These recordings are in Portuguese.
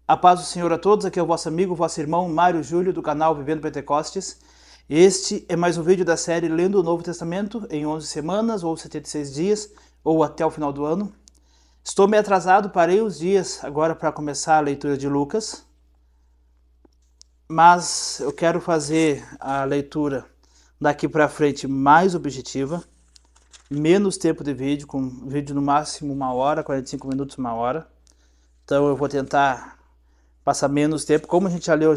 A paz do Senhor a todos, aqui é o vosso amigo, vosso irmão Mário Júlio, do canal Vivendo Pentecostes. Este é mais um vídeo da série Lendo o Novo Testamento em 11 semanas, ou 76 dias, ou até o final do ano. Estou meio atrasado, parei os dias agora para começar a leitura de Lucas, mas eu quero fazer a leitura daqui para frente mais objetiva, menos tempo de vídeo, com vídeo no máximo 1 hora, 45 minutos, 1 hora. Então eu vou tentar passar menos tempo, como a gente já leu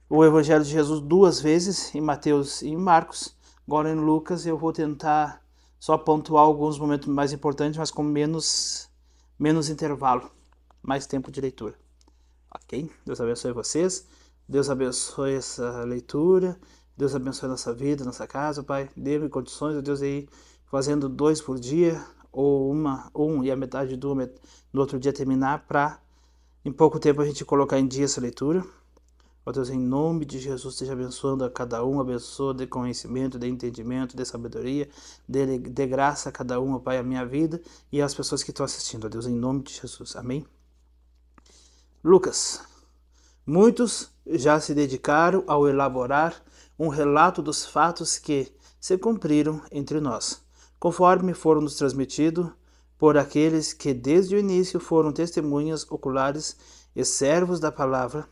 o Evangelho de Jesus 2 vezes, em Mateus e em Marcos. Agora em Lucas eu vou tentar só pontuar alguns momentos mais importantes, mas com menos intervalo, mais tempo de leitura. Ok? Deus abençoe vocês, Deus abençoe essa leitura, Deus abençoe nossa vida, nossa casa, Pai. Dê-me condições, Deus, aí fazendo 2 por dia, ou um e a metade do no outro dia terminar, para em pouco tempo a gente colocar em dia essa leitura. Ó Deus, em nome de Jesus, esteja abençoando a cada um, abençoa de conhecimento, de entendimento, de sabedoria, de graça a cada um, ó Pai, a minha vida e as pessoas que estão assistindo, ó Deus, em nome de Jesus. Amém? Lucas. Muitos já se dedicaram ao elaborar um relato dos fatos que se cumpriram entre nós, conforme foram nos transmitidos por aqueles que desde o início foram testemunhas oculares e servos da palavra.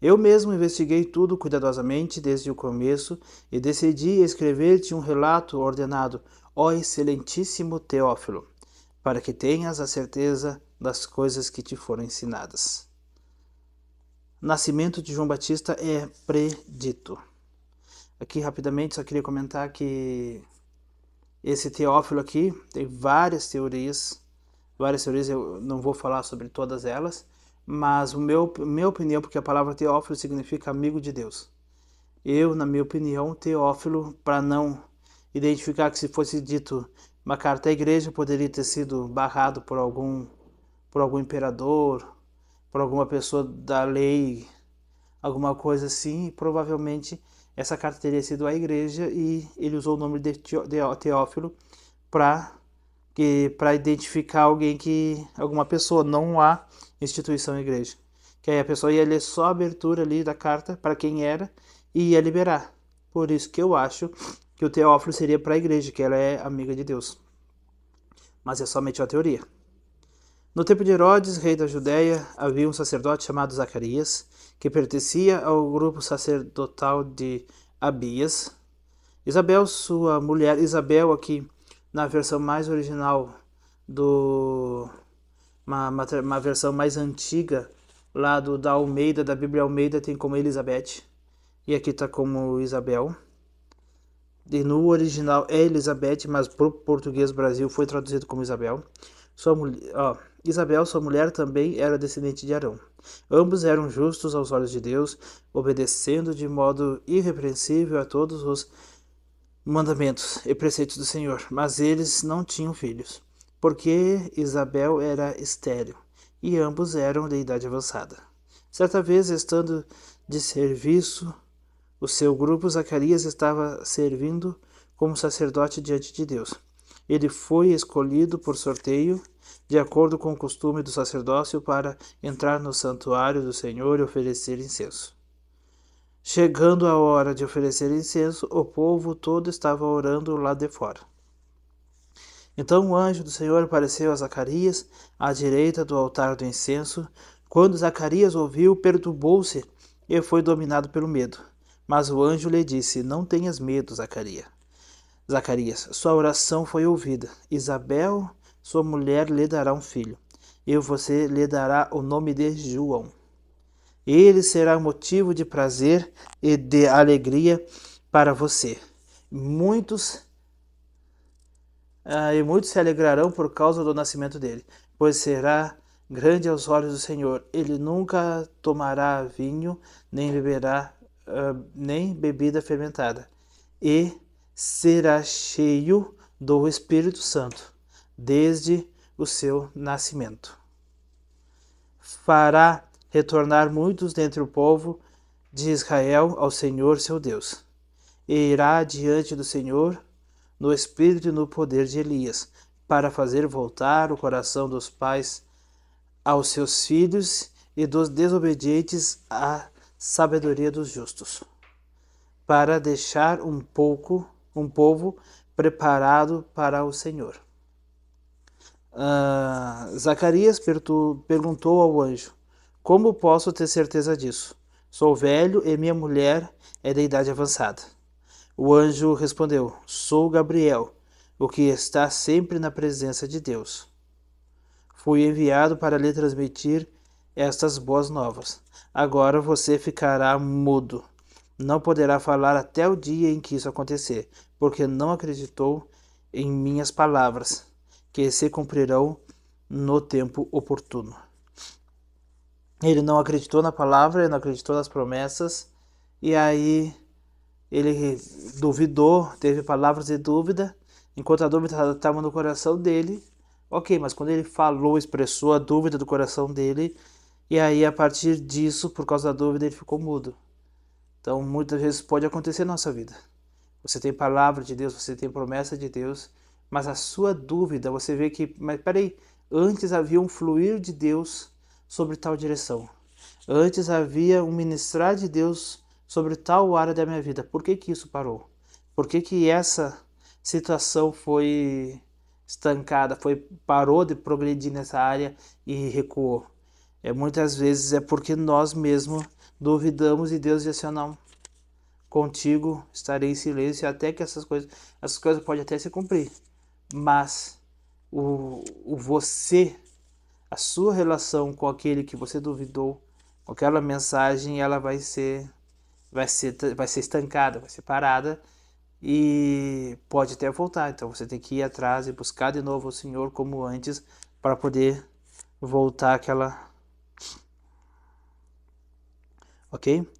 Eu mesmo investiguei tudo cuidadosamente desde o começo e decidi escrever-te um relato ordenado, ó excelentíssimo Teófilo, para que tenhas a certeza das coisas que te foram ensinadas. Nascimento de João Batista é predito. Aqui rapidamente só queria comentar que esse Teófilo aqui tem várias teorias, eu não vou falar sobre todas elas, mas minha opinião, porque a palavra Teófilo significa amigo de Deus. Eu, na minha opinião, Teófilo, para não identificar que se fosse dito uma carta à igreja, poderia ter sido barrado por algum imperador, por alguma pessoa da lei, alguma coisa assim, e provavelmente essa carta teria sido à igreja e ele usou o nome de Teófilo para identificar alguma pessoa, não a instituição igreja. Que aí a pessoa ia ler só a abertura ali da carta para quem era e ia liberar. Por isso que eu acho que o Teófilo seria para a igreja, que ela é amiga de Deus. Mas é somente uma teoria. No tempo de Herodes, rei da Judéia, havia um sacerdote chamado Zacarias, que pertencia ao grupo sacerdotal de Abias. Isabel, sua mulher, Isabel aqui na versão mais original uma versão mais antiga lá da Almeida, da Bíblia Almeida, tem como Elizabeth, e aqui está como Isabel. E no original é Elizabeth, mas para o português Brasil foi traduzido como Isabel. Isabel, sua mulher, também era descendente de Arão. Ambos eram justos aos olhos de Deus, obedecendo de modo irrepreensível a todos os mandamentos e preceitos do Senhor. Mas eles não tinham filhos, porque Isabel era estéril, e ambos eram de idade avançada. Certa vez, estando de serviço, o seu grupo, Zacarias estava servindo como sacerdote diante de Deus. Ele foi escolhido por sorteio, de acordo com o costume do sacerdócio, para entrar no santuário do Senhor e oferecer incenso. Chegando a hora de oferecer incenso, o povo todo estava orando lá de fora. Então o anjo do Senhor apareceu a Zacarias, à direita do altar do incenso. Quando Zacarias ouviu, perturbou-se e foi dominado pelo medo. Mas o anjo lhe disse: Não tenhas medo, Zacarias, sua oração foi ouvida. Isabel, sua mulher, lhe dará um filho, e você lhe dará o nome de João. Ele será motivo de prazer e de alegria para você. Muitos se alegrarão por causa do nascimento dele, pois será grande aos olhos do Senhor. Ele nunca tomará vinho, nem beberá nem bebida fermentada, e será cheio do Espírito Santo desde o seu nascimento. Fará retornar muitos dentre o povo de Israel ao Senhor seu Deus, e irá diante do Senhor no espírito e no poder de Elias, para fazer voltar o coração dos pais aos seus filhos e dos desobedientes a sabedoria dos justos, para deixar um povo preparado para o Senhor. Zacarias perguntou ao anjo: como posso ter certeza disso? Sou velho e minha mulher é de idade avançada. O anjo respondeu: sou Gabriel, o que está sempre na presença de Deus. Fui enviado para lhe transmitir estas boas novas. Agora você ficará mudo. Não poderá falar até o dia em que isso acontecer, porque não acreditou em minhas palavras, que se cumprirão no tempo oportuno. Ele não acreditou na palavra, ele não acreditou nas promessas, e aí ele duvidou, teve palavras de dúvida, enquanto a dúvida estava no coração dele. Ok, mas quando ele falou, expressou a dúvida do coração dele, e aí a partir disso, por causa da dúvida, ele ficou mudo. Então muitas vezes pode acontecer na nossa vida. Você tem palavra de Deus, você tem promessa de Deus, mas a sua dúvida, você vê que, mas peraí, antes havia um fluir de Deus sobre tal direção. Antes havia um ministrar de Deus sobre tal área da minha vida. Por que que isso parou? Por que que essa situação foi estancada, parou de progredir nessa área e recuou? Muitas vezes é porque nós mesmos duvidamos e Deus diz assim: não, contigo estarei em silêncio até que essas coisas podem até se cumprir, mas o você, a sua relação com aquele que você duvidou, com aquela mensagem, ela vai ser estancada, vai ser parada e pode até voltar. Então você tem que ir atrás e buscar de novo o Senhor como antes para poder voltar aquela. Ok?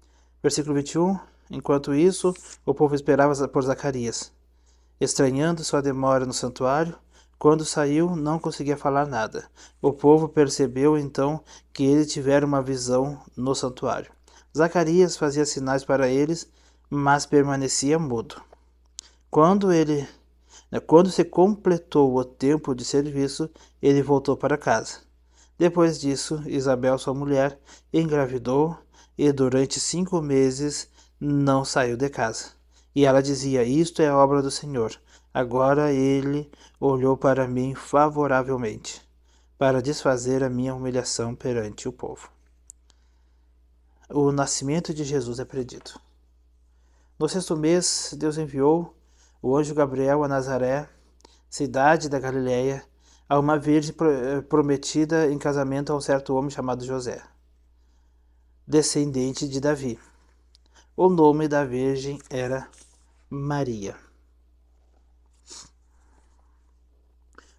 Versículo 21. Enquanto isso, o povo esperava por Zacarias, estranhando sua demora no santuário. Quando saiu, não conseguia falar nada. O povo percebeu então que ele tivera uma visão no santuário. Zacarias fazia sinais para eles, mas permanecia mudo. Quando se completou o tempo de serviço, ele voltou para casa. Depois disso, Isabel, sua mulher, engravidou e durante 5 meses não saiu de casa. E ela dizia: isto é obra do Senhor. Agora ele olhou para mim favoravelmente, para desfazer a minha humilhação perante o povo. O nascimento de Jesus é predito. No 6º mês, Deus enviou o anjo Gabriel a Nazaré, cidade da Galileia, a uma virgem prometida em casamento a um certo homem chamado José, descendente de Davi. O nome da virgem era Maria.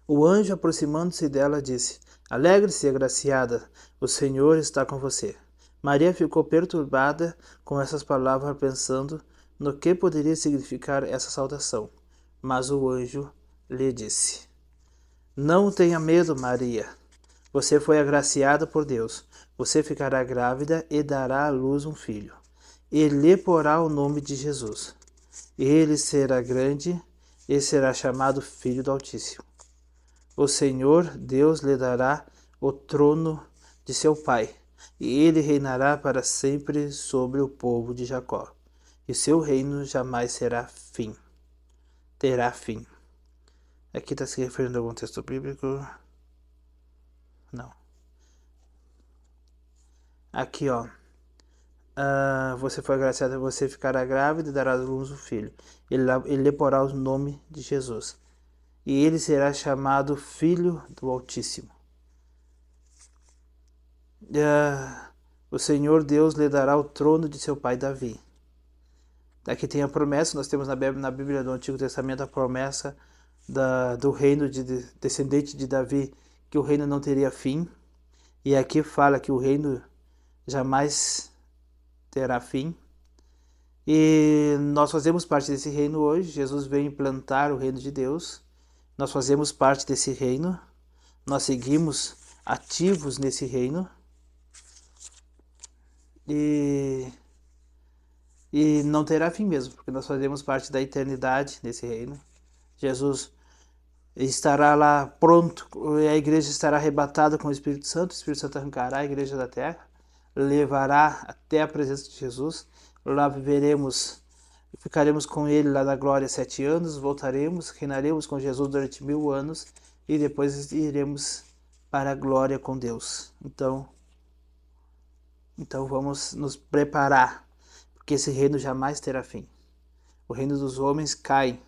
O anjo, aproximando-se dela, disse: alegre-se, agraciada, o Senhor está com você. Maria ficou perturbada com essas palavras, pensando no que poderia significar essa saudação. Mas o anjo lhe disse: não tenha medo, Maria. Você foi agraciada por Deus. Você ficará grávida e dará à luz um filho. E lhe porá o nome de Jesus. Ele será grande e será chamado Filho do Altíssimo. O Senhor Deus lhe dará o trono de seu pai, e ele reinará para sempre sobre o povo de Jacó, e seu reino jamais terá fim. Aqui está se referindo a algum texto bíblico? Não. Aqui, ó. Você foi agraciada, você ficará grávida e dará à luz um filho. Ele lhe porá o nome de Jesus. E ele será chamado Filho do Altíssimo. O Senhor Deus lhe dará o trono de seu pai Davi. Aqui tem a promessa, nós temos na Bíblia do Antigo Testamento a promessa do reino descendente de Davi, que o reino não teria fim. E aqui fala que o reino jamais terá fim. E nós fazemos parte desse reino hoje. Jesus veio implantar o reino de Deus. Nós fazemos parte desse reino. Nós seguimos ativos nesse reino. E não terá fim mesmo, porque nós fazemos parte da eternidade nesse reino. Jesus estará lá pronto, a igreja estará arrebatada com o Espírito Santo arrancará a igreja da terra. levará até a presença de Jesus. Lá ficaremos com ele lá na glória 7 anos, voltaremos, reinaremos com Jesus durante 1000 anos e depois iremos para a glória com Deus. Então vamos nos preparar, porque esse reino jamais terá fim. O reino dos homens cai,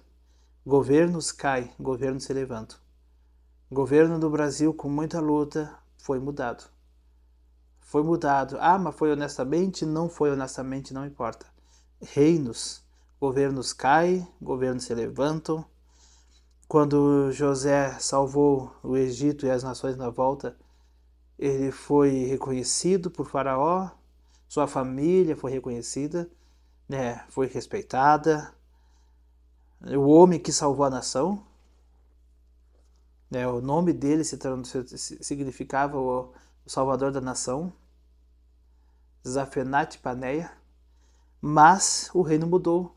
governos caem, governos se levantam. O governo do Brasil, com muita luta, foi mudado. Foi mudado. Ah, mas foi honestamente? Não foi honestamente, não importa. Reinos, governos caem, governos se levantam. Quando José salvou o Egito e as nações na volta, ele foi reconhecido por Faraó, sua família foi reconhecida, né, foi respeitada. O homem que salvou a nação, né, o nome dele significava o salvador da nação, Zafenat Paneia, mas o reino mudou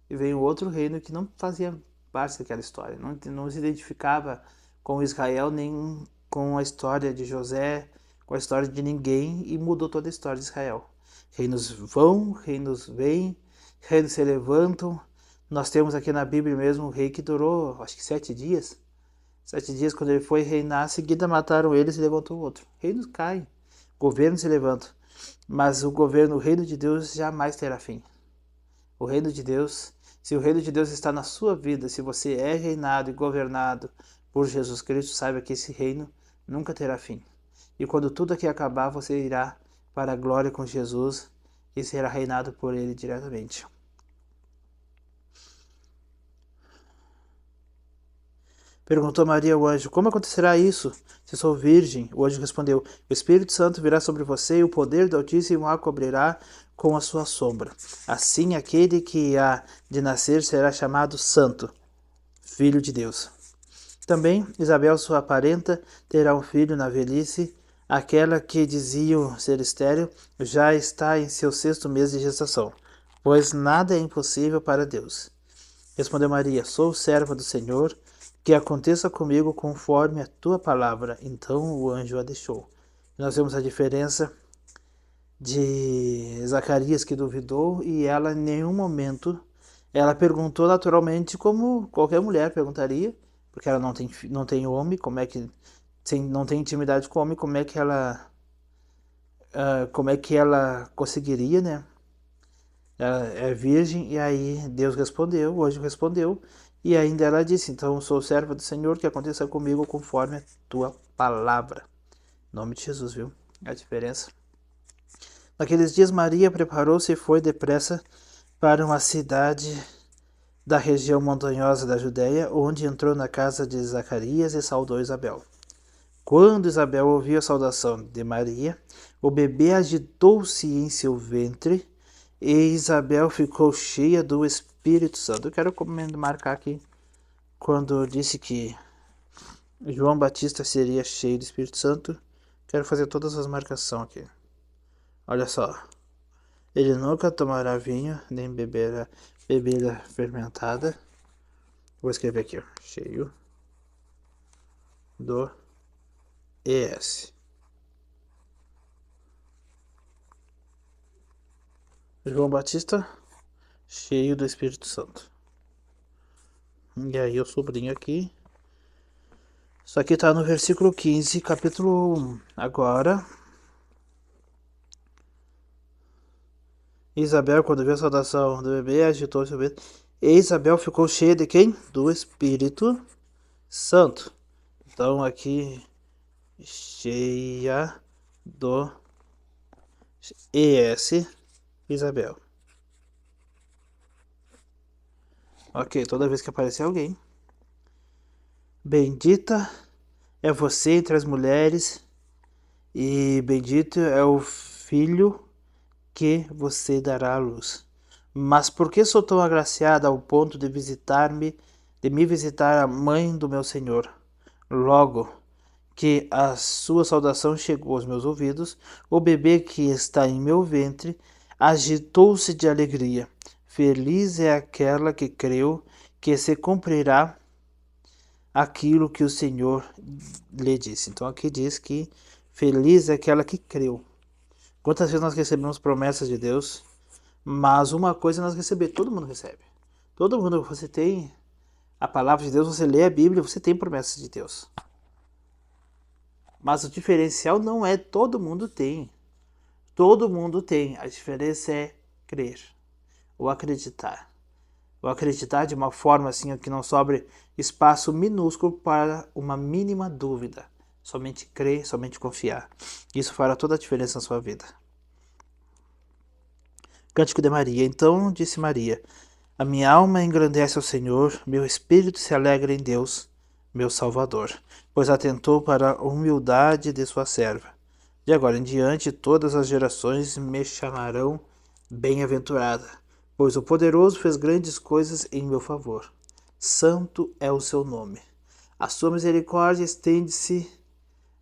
e veio outro reino que não fazia parte daquela história, não se identificava com Israel nem com a história de José, com a história de ninguém, e mudou toda a história de Israel. Reinos vão, reinos vêm, reinos se levantam. Nós temos aqui na Bíblia mesmo um rei que durou, acho que 7 dias. 7 dias, quando ele foi reinar, em seguida mataram ele e levantou outro. Reinos caem, governos se levantam, mas o reino de Deus jamais terá fim. O reino de Deus, se o reino de Deus está na sua vida, se você é reinado e governado por Jesus Cristo, saiba que esse reino nunca terá fim. E quando tudo aqui acabar, você irá para a glória com Jesus e será reinado por ele diretamente. Perguntou Maria ao anjo: como acontecerá isso, se sou virgem? O anjo respondeu: o Espírito Santo virá sobre você e o poder do Altíssimo a cobrirá com a sua sombra. Assim, aquele que há de nascer será chamado Santo, Filho de Deus. Também Isabel, sua parenta, terá um filho na velhice. Aquela que diziam ser estéril já está em seu 6º mês de gestação, pois nada é impossível para Deus. Respondeu Maria: sou serva do Senhor, que aconteça comigo conforme a tua palavra. Então o anjo a deixou. Nós vemos a diferença de Zacarias, que duvidou, e ela em nenhum momento, ela perguntou naturalmente como qualquer mulher perguntaria, porque ela não tem homem, como é que não tem intimidade com o homem, como é que ela conseguiria, né? Ela é virgem, e aí Deus respondeu, o anjo respondeu, e ainda ela disse: então sou serva do Senhor, que aconteça comigo conforme a tua palavra. Em nome de Jesus, viu? A diferença. Naqueles dias Maria preparou-se e foi depressa para uma cidade da região montanhosa da Judéia, onde entrou na casa de Zacarias e saudou Isabel. Quando Isabel ouviu a saudação de Maria, o bebê agitou-se em seu ventre e Isabel ficou cheia do Espírito Santo. Eu quero marcar aqui quando eu disse que João Batista seria cheio do Espírito Santo. Quero fazer todas as marcações aqui. Olha só. Ele nunca tomará vinho, nem beberá bebida fermentada. Vou escrever aqui, ó. Cheio do ES. João Batista, cheio do Espírito Santo. E aí eu sobrinho aqui. Isso aqui tá no versículo 15, capítulo 1. Agora, Isabel, quando viu a saudação do bebê, agitou-se o ventre. E Isabel ficou cheia de quem? Do Espírito Santo. Então aqui, cheia do ES, Isabel. Ok, toda vez que aparecer alguém. Bendita é você entre as mulheres, e bendito é o filho que você dará à luz. Mas por que sou tão agraciada ao ponto de me visitar a mãe do meu Senhor? Logo que a sua saudação chegou aos meus ouvidos, o bebê que está em meu ventre agitou-se de alegria. Feliz é aquela que creu que se cumprirá aquilo que o Senhor lhe disse. Então aqui diz que feliz é aquela que creu. Quantas vezes nós recebemos promessas de Deus, mas uma coisa nós recebemos, todo mundo recebe. Todo mundo, você tem a palavra de Deus, você lê a Bíblia, você tem promessas de Deus. Mas o diferencial não é todo mundo tem. Todo mundo tem. A diferença é crer ou acreditar. Ou acreditar de uma forma assim que não sobre espaço minúsculo para uma mínima dúvida. Somente crer, somente confiar. Isso fará toda a diferença na sua vida. Cântico de Maria. Então disse Maria: a minha alma engrandece ao Senhor, meu espírito se alegra em Deus, meu Salvador, pois atentou para a humildade de sua serva. De agora em diante, todas as gerações me chamarão bem-aventurada, pois o poderoso fez grandes coisas em meu favor. Santo é o seu nome. A sua misericórdia estende-se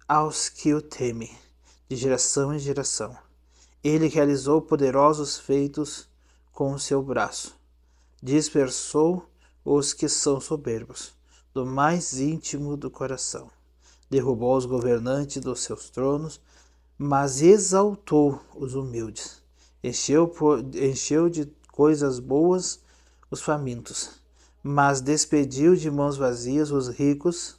aos que o temem, de geração em geração. Ele realizou poderosos feitos com o seu braço. Dispersou os que são soberbos, do mais íntimo do coração. Derrubou os governantes dos seus tronos, mas exaltou os humildes. Encheu de coisas boas os famintos, mas despediu de mãos vazias os ricos.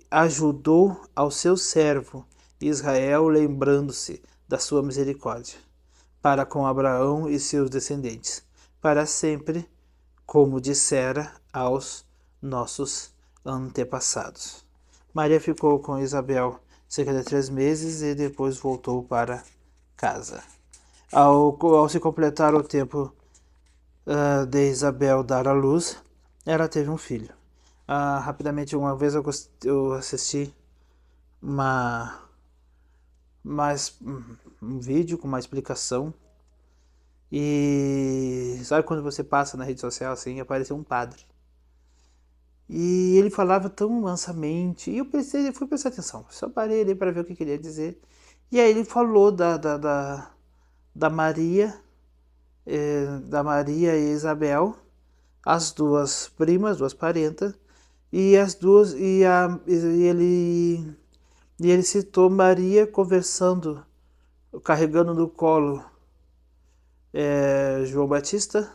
Ajudou ao seu servo Israel, lembrando-se da sua misericórdia, para com Abraão e seus descendentes, para sempre, como dissera aos nossos antepassados. Maria ficou com Isabel cerca de 3 meses e depois voltou para casa. Ao se completar o tempo de Isabel dar à luz, ela teve um filho. Rapidamente, uma vez eu assisti um vídeo com uma explicação. E sabe quando você passa na rede social assim, apareceu um padre. E ele falava tão mansamente, e eu fui prestar atenção, só parei ali para ver o que queria dizer. E aí ele falou da Maria, da Maria e Isabel, as duas primas, duas parentas, e as duas e ele citou Maria conversando, carregando no colo João Batista,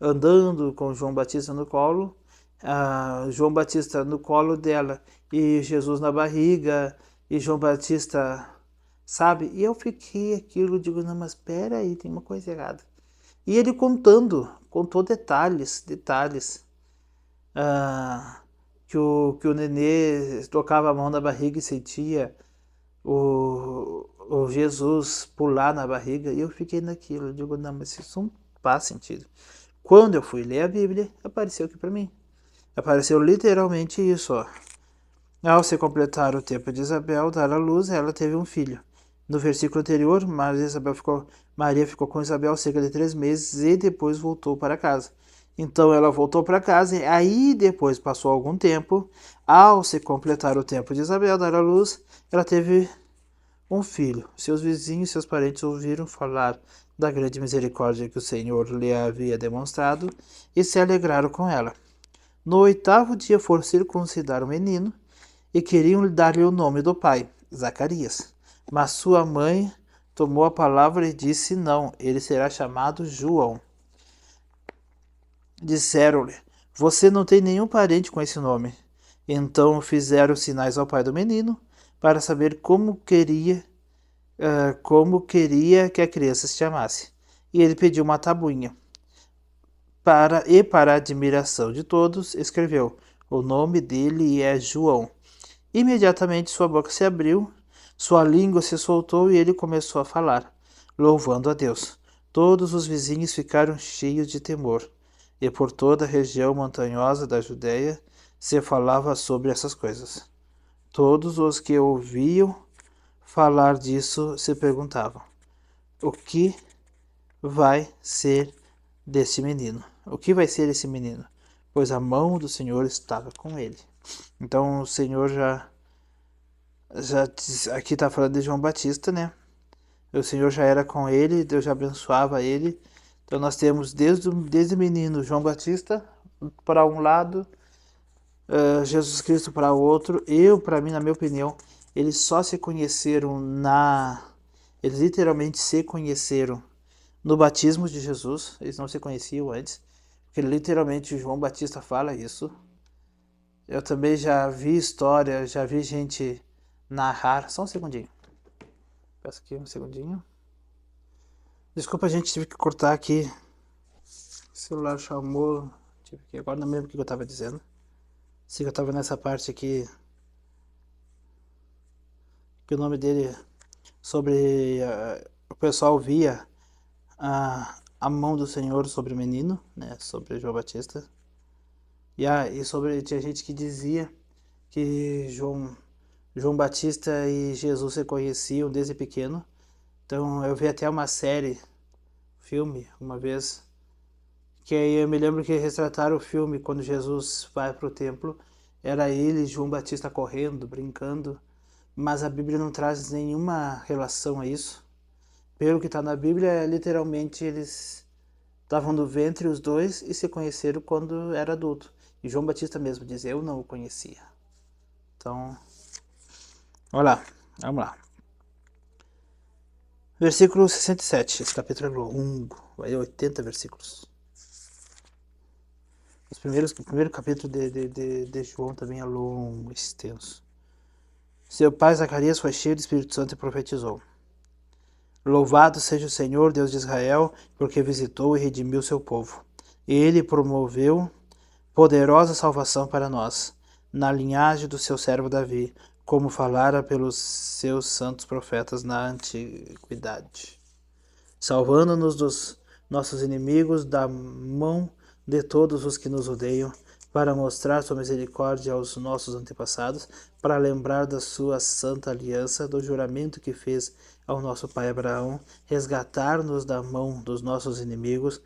andando com João Batista no colo, João Batista no colo dela e Jesus na barriga, e João Batista, sabe? E eu fiquei aquilo, digo, não, mas espera aí, tem uma coisa errada. E ele contou detalhes, que o nenê tocava a mão na barriga e sentia o Jesus pular na barriga, e eu fiquei naquilo, eu digo, não, mas isso não faz sentido. Quando eu fui ler a Bíblia, apareceu aqui para mim. Apareceu literalmente isso, ó. Ao se completar o tempo de Isabel dar à luz, ela teve um filho. No versículo anterior, Maria ficou com Isabel cerca de 3 meses e depois voltou para casa. Então ela voltou para casa e aí depois passou algum tempo. Ao se completar o tempo de Isabel dar à luz, ela teve um filho. Seus vizinhos e seus parentes ouviram falar da grande misericórdia que o Senhor lhe havia demonstrado e se alegraram com ela. No 8º dia foram circuncidar o menino e queriam dar-lhe o nome do pai, Zacarias. Mas sua mãe tomou a palavra e disse: não, ele será chamado João. Disseram-lhe: você não tem nenhum parente com esse nome. Então fizeram sinais ao pai do menino para saber como queria que a criança se chamasse. E ele pediu uma tabuinha. Para a admiração de todos, escreveu: o nome dele é João. Imediatamente sua boca se abriu, sua língua se soltou e ele começou a falar, louvando a Deus. Todos os vizinhos ficaram cheios de temor, e por toda a região montanhosa da Judéia se falava sobre essas coisas. Todos os que ouviam falar disso se perguntavam: o que vai ser desse menino? O que vai ser esse menino? Pois a mão do Senhor estava com ele. Então o Senhor já aqui está falando de João Batista, né? O Senhor já era com ele, Deus já abençoava ele. Então nós temos desde o menino João Batista para um lado, Jesus Cristo para o outro. Para mim, na minha opinião, eles só se conheceram Eles literalmente se conheceram no batismo de Jesus. Eles não se conheciam antes, porque literalmente João Batista fala isso. Eu também já vi história, já vi gente narrar. Só um segundinho. Peço aqui um segundinho. Desculpa, a gente tive que cortar aqui. O celular chamou. Tive que... Agora não lembro o que eu estava dizendo. Se eu estava nessa parte aqui. Que o nome dele. Sobre. O pessoal via a mão do Senhor sobre o menino, né? Sobre João Batista. E sobre. Tinha gente que dizia que João Batista e Jesus se conheciam desde pequeno. Então eu vi até uma série, filme, uma vez, que aí eu me lembro que retrataram o filme quando Jesus vai para o templo, era ele e João Batista correndo, brincando, mas a Bíblia não traz nenhuma relação a isso. Pelo que está na Bíblia, literalmente eles estavam no ventre os dois e se conheceram quando era adulto. E João Batista mesmo diz, eu não o conhecia. Então, olha lá, vamos lá. Versículo 67, esse capítulo é longo, vai 80 versículos. O primeiro capítulo de João também é longo, extenso. Seu pai Zacarias foi cheio do Espírito Santo e profetizou. Louvado seja o Senhor, Deus de Israel, porque visitou e redimiu seu povo. Ele promoveu poderosa salvação para nós, na linhagem do seu servo Davi, como falara pelos seus santos profetas na antiguidade, salvando-nos dos nossos inimigos, da mão de todos os que nos odeiam, para mostrar sua misericórdia aos nossos antepassados, para lembrar da sua santa aliança, do juramento que fez ao nosso pai Abraão, resgatar-nos da mão dos nossos inimigos,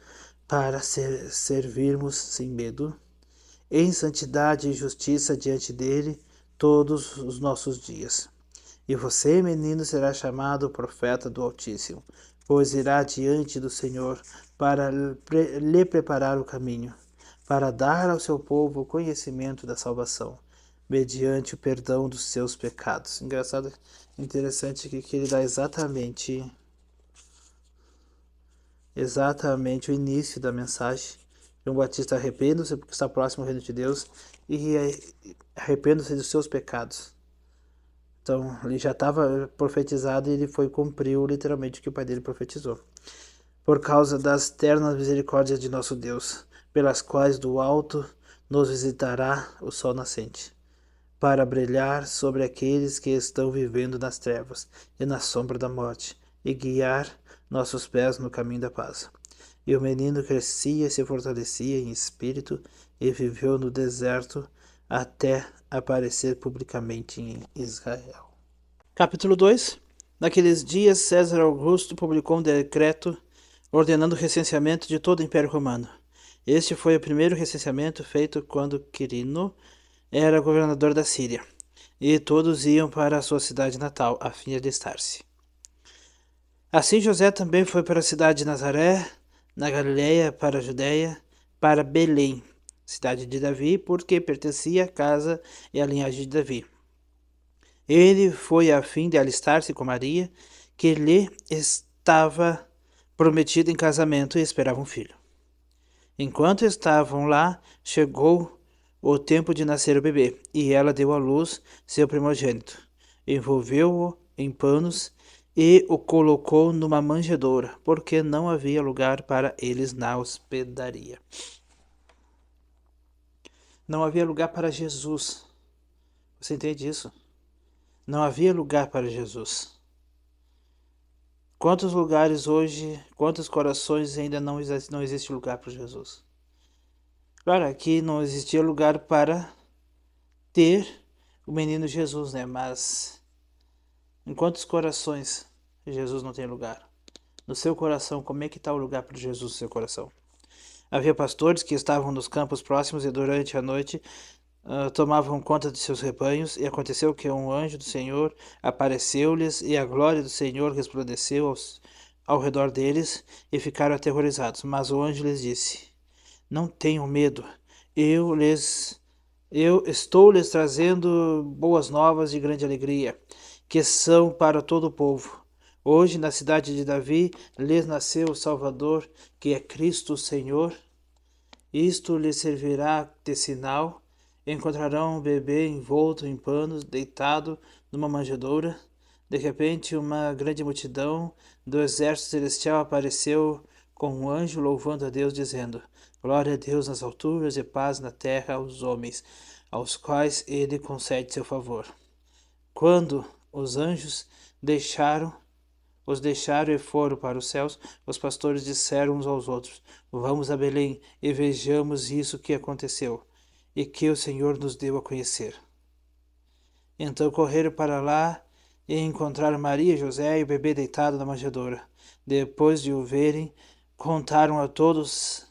para servirmos sem medo, em santidade e justiça diante dele todos os nossos dias. E você, menino, será chamado profeta do Altíssimo, pois irá diante do Senhor para lhe preparar o caminho, para dar ao seu povo o conhecimento da salvação, mediante o perdão dos seus pecados. Engraçado, interessante que ele dá exatamente o início da mensagem. João Batista, arrependa-se porque está próximo ao reino de Deus e arrependa-se dos seus pecados. Então, ele já estava profetizado e ele cumpriu literalmente o que o pai dele profetizou. Por causa das ternas misericórdias de nosso Deus, pelas quais do alto nos visitará o sol nascente, para brilhar sobre aqueles que estão vivendo nas trevas e na sombra da morte, e guiar nossos pés no caminho da paz. E o menino crescia e se fortalecia em espírito e viveu no deserto até aparecer publicamente em Israel. Capítulo 2. Naqueles dias, César Augusto publicou um decreto ordenando o recenseamento de todo o Império Romano. Este foi o primeiro recenseamento feito quando Quirino era governador da Síria, e todos iam para a sua cidade natal, a fim de alistar-se. Assim José também foi para a cidade de Nazaré, na Galiléia, para a Judéia, para Belém, cidade de Davi, porque pertencia à casa e à linhagem de Davi. Ele foi a fim de alistar-se com Maria, que lhe estava prometida em casamento e esperava um filho. Enquanto estavam lá, chegou o tempo de nascer o bebê, e ela deu à luz seu primogênito. Envolveu-o em panos e o colocou numa manjedoura, porque não havia lugar para eles na hospedaria. Não havia lugar para Jesus. Você entende isso? Não havia lugar para Jesus. Quantos lugares hoje, quantos corações ainda não existe lugar para Jesus? Claro, aqui não existia lugar para ter o menino Jesus, né? Mas em quantos corações Jesus não tem lugar? No seu coração, como é que está o lugar para Jesus no seu coração? Havia pastores que estavam nos campos próximos e durante a noite tomavam conta de seus rebanhos, e aconteceu que um anjo do Senhor apareceu-lhes, e a glória do Senhor resplandeceu ao redor deles, e ficaram aterrorizados. Mas o anjo lhes disse: não tenham medo, eu estou lhes trazendo boas novas de grande alegria, que são para todo o povo. Hoje, na cidade de Davi, lhes nasceu o Salvador, que é Cristo o Senhor. Isto lhes servirá de sinal. Encontrarão um bebê envolto em panos, deitado numa manjedoura. De repente, uma grande multidão do exército celestial apareceu com um anjo louvando a Deus, dizendo: Glória a Deus nas alturas e paz na terra aos homens, aos quais ele concede seu favor. Quando os anjos os deixaram e foram para os céus, os pastores disseram uns aos outros: Vamos a Belém e vejamos isso que aconteceu e que o Senhor nos deu a conhecer. Então correram para lá e encontraram Maria, José e o bebê deitado na manjedoura. Depois de o verem, contaram a todos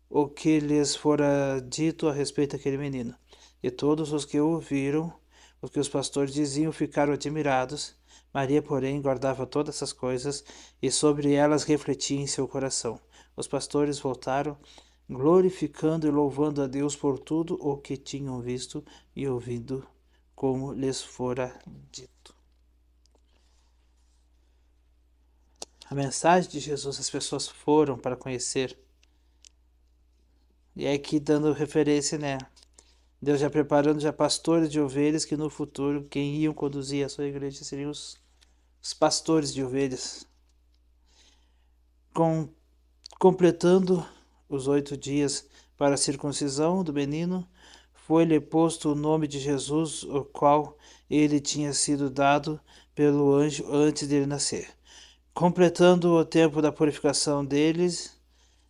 o que lhes fora dito a respeito daquele menino. E todos os que ouviram o que os pastores diziam ficaram admirados. Maria, porém, guardava todas essas coisas e sobre elas refletia em seu coração. Os pastores voltaram, glorificando e louvando a Deus por tudo o que tinham visto e ouvido, como lhes fora dito. A mensagem de Jesus, as pessoas foram para conhecer. E é aqui dando referência, né? Deus já preparando já pastores de ovelhas que no futuro quem iam conduzir a sua igreja seriam os pastores de ovelhas. Completando os 8 dias para a circuncisão do menino, foi-lhe posto o nome de Jesus, o qual ele tinha sido dado pelo anjo antes dele nascer. Completando o tempo da purificação deles,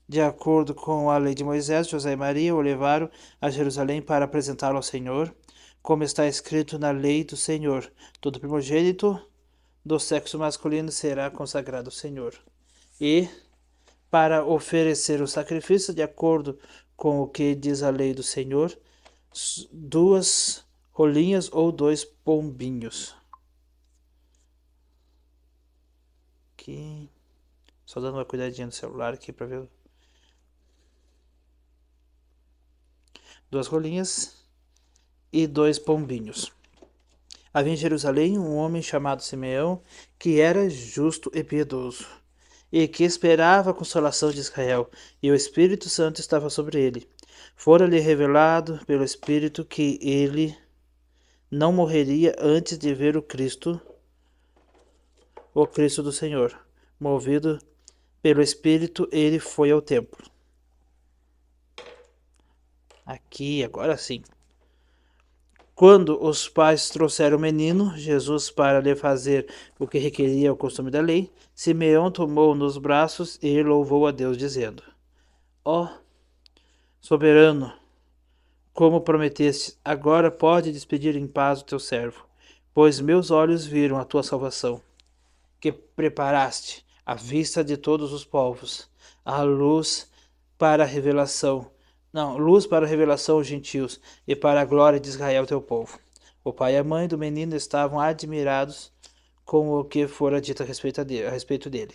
de acordo com a lei de Moisés, José e Maria o levaram a Jerusalém para apresentá-lo ao Senhor, como está escrito na lei do Senhor: todo primogênito do sexo masculino será consagrado ao Senhor. E, para oferecer o sacrifício de acordo com o que diz a lei do Senhor, 2 rolinhas ou 2 pombinhos. Aqui, só dando uma cuidadinha no celular aqui para ver. 2 rolinhas e 2 pombinhos. Havia em Jerusalém um homem chamado Simeão, que era justo e piedoso, e que esperava a consolação de Israel, e o Espírito Santo estava sobre ele. Fora-lhe revelado pelo Espírito que ele não morreria antes de ver o Cristo do Senhor. Movido pelo Espírito, ele foi ao templo. Aqui, agora sim. Quando os pais trouxeram o menino, Jesus, para lhe fazer o que requeria o costume da lei, Simeão tomou-o nos braços e louvou a Deus, dizendo: Ó soberano, como prometeste, agora pode despedir em paz o teu servo, pois meus olhos viram a tua salvação, que preparaste à vista de todos os povos, a luz para a revelação aos gentios e para a glória de Israel teu povo. O pai e a mãe do menino estavam admirados com o que fora dito a respeito dele.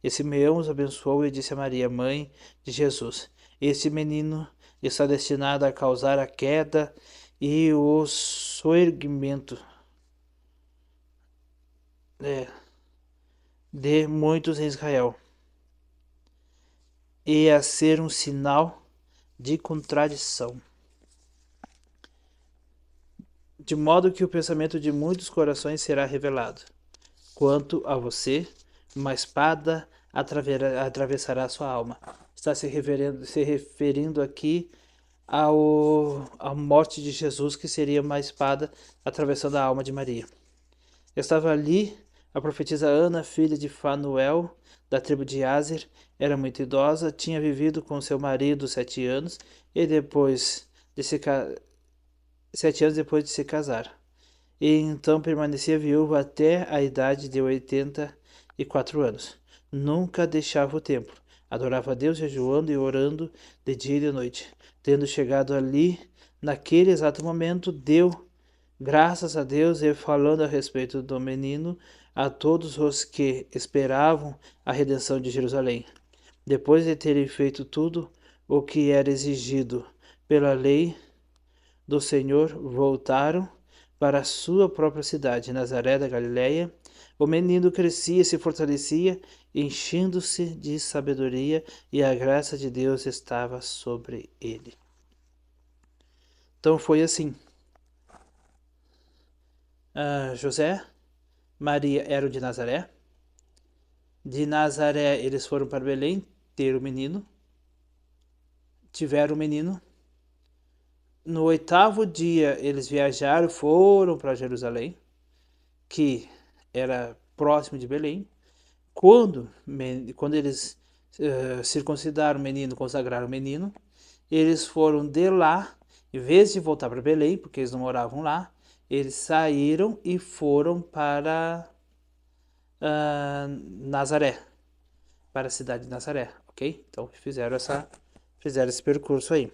E Simeão os abençoou e disse a Maria, mãe de Jesus: Este menino está destinado a causar a queda e o soerguimento de muitos em Israel, e a ser um sinal de contradição, de modo que o pensamento de muitos corações será revelado. Quanto a você, uma espada atravessará sua alma. Está se referindo aqui à morte de Jesus, que seria uma espada atravessando a alma de Maria. Estava ali a profetisa Ana, filha de Fanuel, da tribo de Aser. Era muito idosa, tinha vivido com seu marido 7 anos e 7 anos depois de se casar. E então permanecia viúva até a idade de 84 anos. Nunca deixava o templo. Adorava a Deus jejuando e orando de dia e de noite. Tendo chegado ali, naquele exato momento, deu graças a Deus e falando a respeito do menino a todos os que esperavam a redenção de Jerusalém. Depois de terem feito tudo o que era exigido pela lei do Senhor, voltaram para a sua própria cidade, Nazaré da Galileia. O menino crescia e se fortalecia, enchendo-se de sabedoria, e a graça de Deus estava sobre ele. Então foi assim. José, Maria eram de Nazaré. De Nazaré eles foram para Belém ter o menino. Tiveram o menino. No 8º dia eles viajaram, foram para Jerusalém, que era próximo de Belém. Quando eles circuncidaram o menino, consagraram o menino, eles foram de lá, em vez de voltar para Belém, porque eles não moravam lá, eles saíram e foram para Nazaré, para a cidade de Nazaré, ok? Então fizeram esse percurso aí,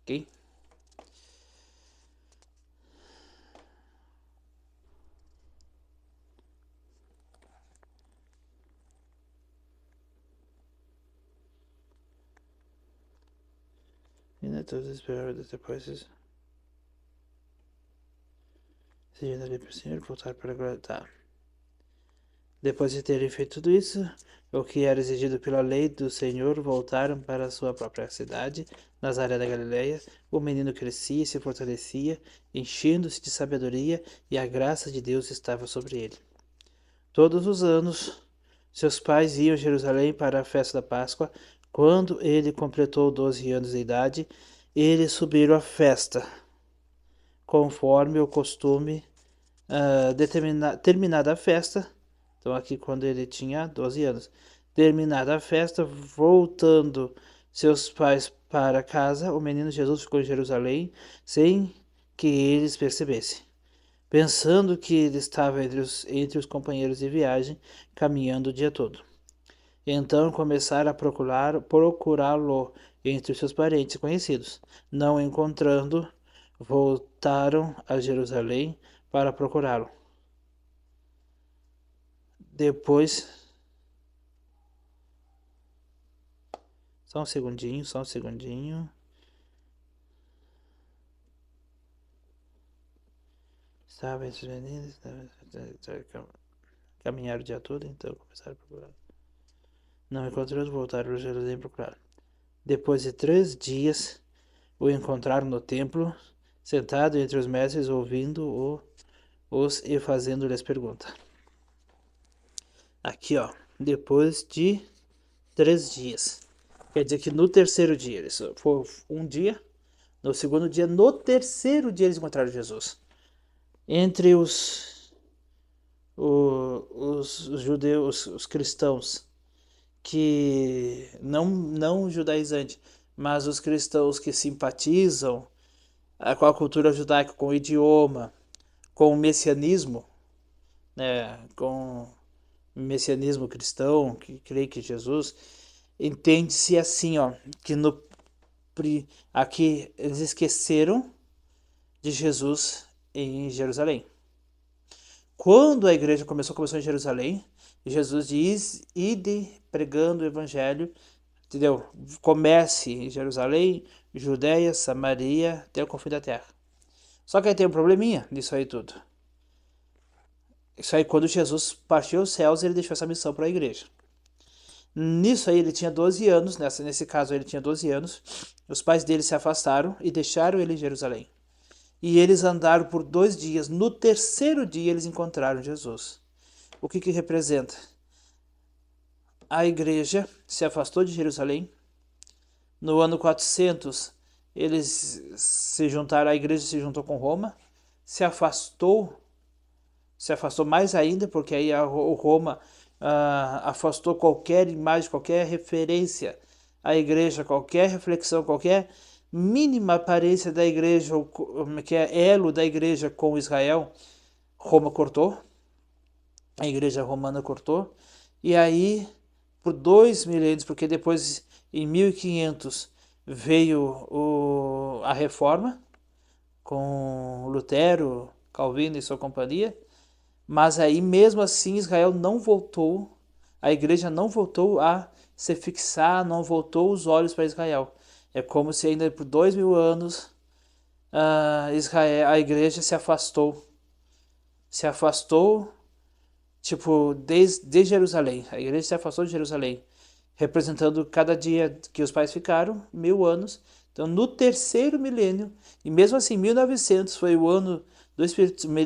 ok? E todos esperaram depois seguindo ali para o Senhor, voltar para a glória. Tá. Depois de terem feito tudo isso, o que era exigido pela lei do Senhor, voltaram para a sua própria cidade, Nazaré da Galileia. O menino crescia e se fortalecia, enchendo-se de sabedoria, e a graça de Deus estava sobre ele. Todos os anos, seus pais iam a Jerusalém para a festa da Páscoa. Quando ele completou 12 anos de idade, eles subiram à festa, conforme o costume. Terminada a festa, então aqui quando ele tinha 12 anos, terminada a festa, voltando seus pais para casa, o menino Jesus ficou em Jerusalém sem que eles percebessem, pensando que ele estava entre os companheiros de viagem, caminhando o dia todo. Então começaram a procurá-lo entre os seus parentes e conhecidos. Não encontrando, voltaram a Jerusalém para procurá-lo. Depois. Só um segundinho. Estava entre os meninos. Caminharam o dia todo, então começaram a procurar. Não encontrando, voltaram a Jerusalém procurar. Depois de 3 dias, o encontraram no templo, sentado entre os mestres, ouvindo-os e fazendo-lhes pergunta. Aqui, ó, depois de 3 dias. Quer dizer que no terceiro dia, eles foi um dia, no segundo dia, no terceiro dia eles encontraram Jesus. Entre os judeus, os cristãos, que não judaizantes, mas os cristãos que simpatizam com a cultura judaica, com o idioma, com o messianismo, né, com o messianismo cristão, que crê que Jesus, entende-se assim, ó, que aqui eles esqueceram de Jesus em Jerusalém. Quando a igreja começou em Jerusalém, Jesus diz: ide pregando o evangelho, entendeu? Comece em Jerusalém, Judéia, Samaria, até o confim da terra. Só que aí tem um probleminha nisso aí tudo. Isso aí, quando Jesus partiu aos céus, ele deixou essa missão para a igreja. Nisso aí ele tinha 12 anos, nesse caso ele tinha 12 anos, os pais dele se afastaram e deixaram ele em Jerusalém. E eles andaram por 2 dias, no terceiro dia eles encontraram Jesus. O que representa? A igreja se afastou de Jerusalém. No ano 400, eles se juntaram, a igreja se juntou com Roma, se afastou mais ainda, porque aí Roma afastou qualquer imagem, qualquer referência à igreja, qualquer reflexão, qualquer mínima aparência da igreja, que é elo da igreja com Israel. Roma cortou, a igreja romana cortou, e aí por 2 milênios, porque depois em 1500 veio a reforma com Lutero, Calvino e sua companhia, mas aí mesmo assim Israel não voltou, a igreja não voltou a se fixar, não voltou os olhos para Israel. É como se ainda por 2000 anos a igreja se afastou tipo, desde Jerusalém. A igreja se afastou de Jerusalém, representando cada dia que os pais ficaram, 1000 anos. Então, no terceiro milênio, e mesmo assim, 1900 foi o ano do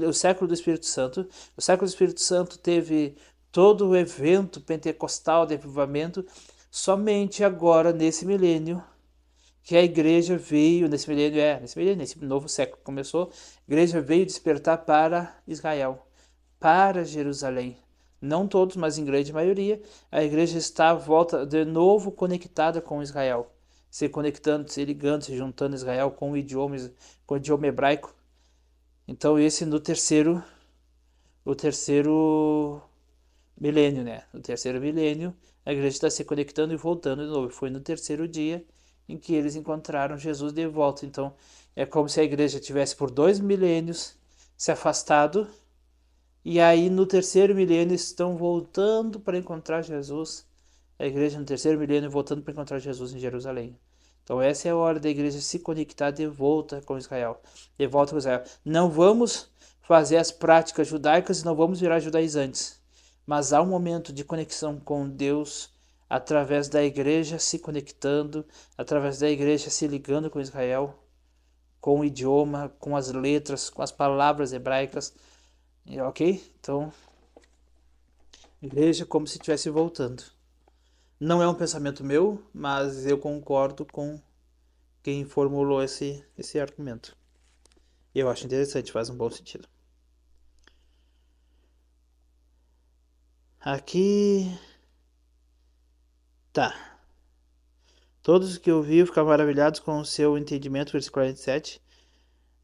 o século do Espírito Santo. O século do Espírito Santo teve todo o evento pentecostal de avivamento. Somente agora, nesse milênio, que a igreja veio, nesse milênio, nesse novo século que começou, a igreja veio despertar para Israel, para Jerusalém. Não todos, mas em grande maioria, a igreja está à volta, de novo conectada com Israel, se conectando, se ligando, se juntando Israel com o idioma hebraico. Então esse o terceiro milênio, né? No terceiro milênio, a igreja está se conectando e voltando de novo. Foi no terceiro dia em que eles encontraram Jesus de volta. Então é como se a igreja tivesse por 2 milênios se afastado, e aí no terceiro milênio estão voltando para encontrar Jesus. A igreja no terceiro milênio voltando para encontrar Jesus em Jerusalém. Então essa é a hora da igreja se conectar de volta com Israel. De volta com Israel. Não vamos fazer as práticas judaicas e não vamos virar judaizantes. Mas há um momento de conexão com Deus através da igreja se conectando, através da igreja se ligando com Israel, com o idioma, com as letras, com as palavras hebraicas. Ok? Então, igreja como se estivesse voltando. Não é um pensamento meu, mas eu concordo com quem formulou esse argumento. Eu acho interessante, faz um bom sentido. Aqui. Tá. Todos que ouviram ficaram maravilhados com o seu entendimento, versículo 47,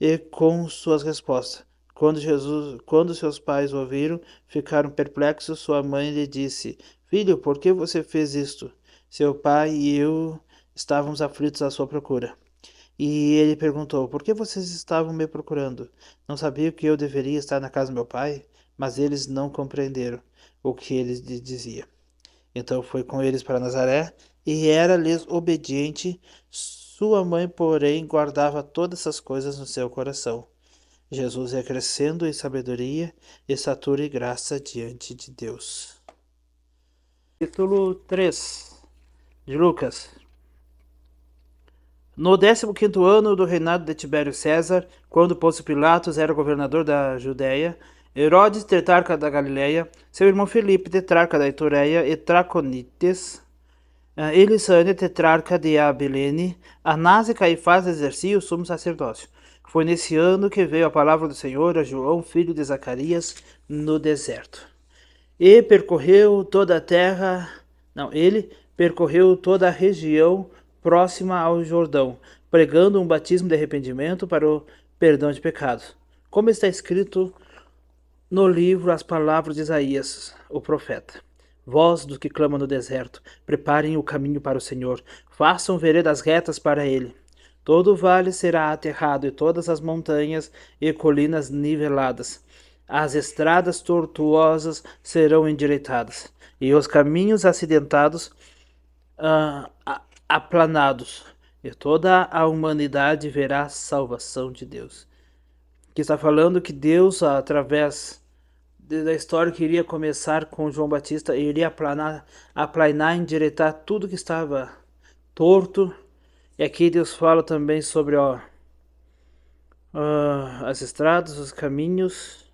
e com suas respostas. Quando seus pais ouviram, ficaram perplexos. Sua mãe lhe disse: Filho, por que você fez isto? Seu pai e eu estávamos aflitos à sua procura. E ele perguntou: Por que vocês estavam me procurando? Não sabiam que eu deveria estar na casa do meu pai? Mas eles não compreenderam o que ele lhes dizia. Então foi com eles para Nazaré e era-lhes obediente. Sua mãe, porém, guardava todas essas coisas no seu coração. Jesus ia crescendo em sabedoria, estatura e graça diante de Deus. Capítulo 3 de Lucas. No 15º ano do reinado de Tibério César, quando Pôncio Pilatos era governador da Judéia, Herodes, tetrarca da Galileia, seu irmão Filipe, tetrarca da Itureia e Traconites, Elisânia, tetrarca de Abilene, Anás e Caifás exerciam o sumo sacerdócio. Foi nesse ano que veio a palavra do Senhor a João, filho de Zacarias, no deserto. E percorreu toda a terra... ele percorreu toda a região próxima ao Jordão, pregando um batismo de arrependimento para o perdão de pecados. Como está escrito no livro as palavras de Isaías, o profeta. Vós dos que clamam no deserto, preparem o caminho para o Senhor, façam veredas retas para ele. Todo o vale será aterrado e todas as montanhas e colinas niveladas. As estradas tortuosas serão endireitadas e os caminhos acidentados aplanados. E toda a humanidade verá a salvação de Deus. Que está falando que Deus, através da história que iria começar com João Batista, iria aplanar, endireitar tudo que estava torto. E aqui Deus fala também sobre as estradas, os caminhos.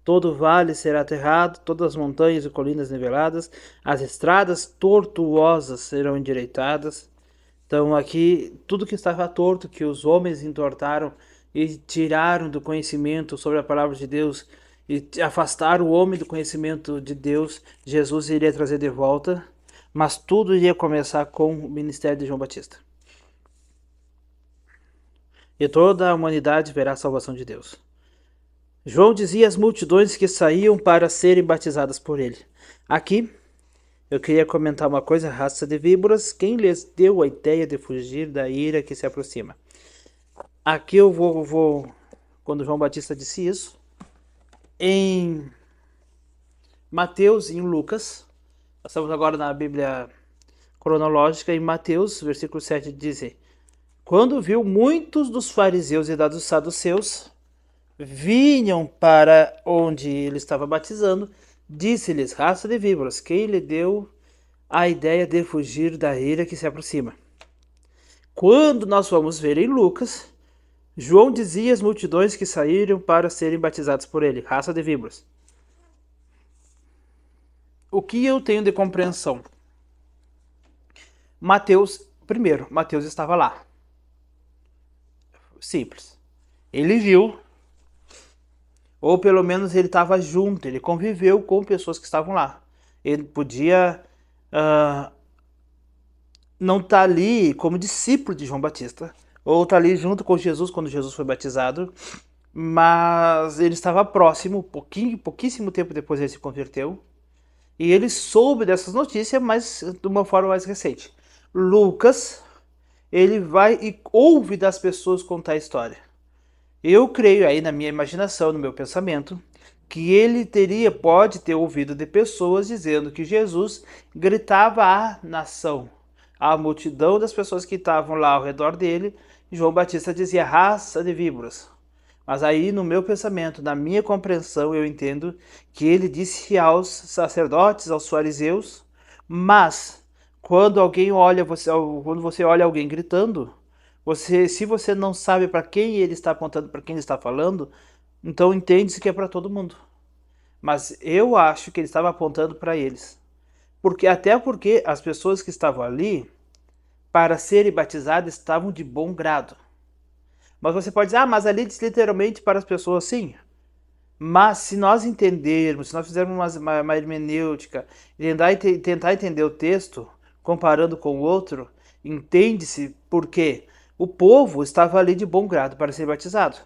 Todo vale será aterrado, todas as montanhas e colinas niveladas, as estradas tortuosas serão endireitadas. Então aqui, tudo que estava torto, que os homens entortaram e tiraram do conhecimento sobre a palavra de Deus, e afastaram o homem do conhecimento de Deus, Jesus iria trazer de volta, mas tudo iria começar com o ministério de João Batista. E toda a humanidade verá a salvação de Deus. João dizia às multidões que saíam para serem batizadas por ele. Aqui, eu queria comentar uma coisa: raça de víboras, quem lhes deu a ideia de fugir da ira que se aproxima? Aqui eu vou quando João Batista disse isso, em Mateus e em Lucas, nós estamos agora na Bíblia cronológica, em Mateus, versículo 7, dizem: Quando viu muitos dos fariseus e dos saduceus vinham para onde ele estava batizando, Disse-lhes: raça de víboras, quem lhe deu a ideia de fugir da ira que se aproxima? Quando nós vamos ver em Lucas, João dizia às multidões que saíram para serem batizados por ele, raça de víboras. O que eu tenho de compreensão? Mateus estava lá. Simples. Ele viu, ou pelo menos ele estava junto, ele conviveu com pessoas que estavam lá. Ele podia não estar ali como discípulo de João Batista, ou estar ali junto com Jesus quando Jesus foi batizado, mas ele estava próximo, pouquíssimo tempo depois ele se converteu, e ele soube dessas notícias, mas de uma forma mais recente. Lucas, ele vai e ouve das pessoas contar a história. Eu creio aí na minha imaginação, no meu pensamento, que ele pode ter ouvido de pessoas dizendo que Jesus gritava à nação, à multidão das pessoas que estavam lá ao redor dele. João Batista dizia raça de víboras. Mas aí no meu pensamento, na minha compreensão, eu entendo que ele disse aos sacerdotes, aos fariseus, mas quando quando você olha alguém gritando, se você não sabe para quem ele está apontando, para quem ele está falando, então entende-se que é para todo mundo. Mas eu acho que ele estava apontando para eles. Até porque as pessoas que estavam ali para serem batizadas estavam de bom grado. Mas você pode dizer, mas ali diz literalmente para as pessoas, sim. Mas se nós entendermos, se nós fizermos uma hermenêutica, tentar entender o texto, comparando com o outro, entende-se porque o povo estava ali de bom grado para ser batizado.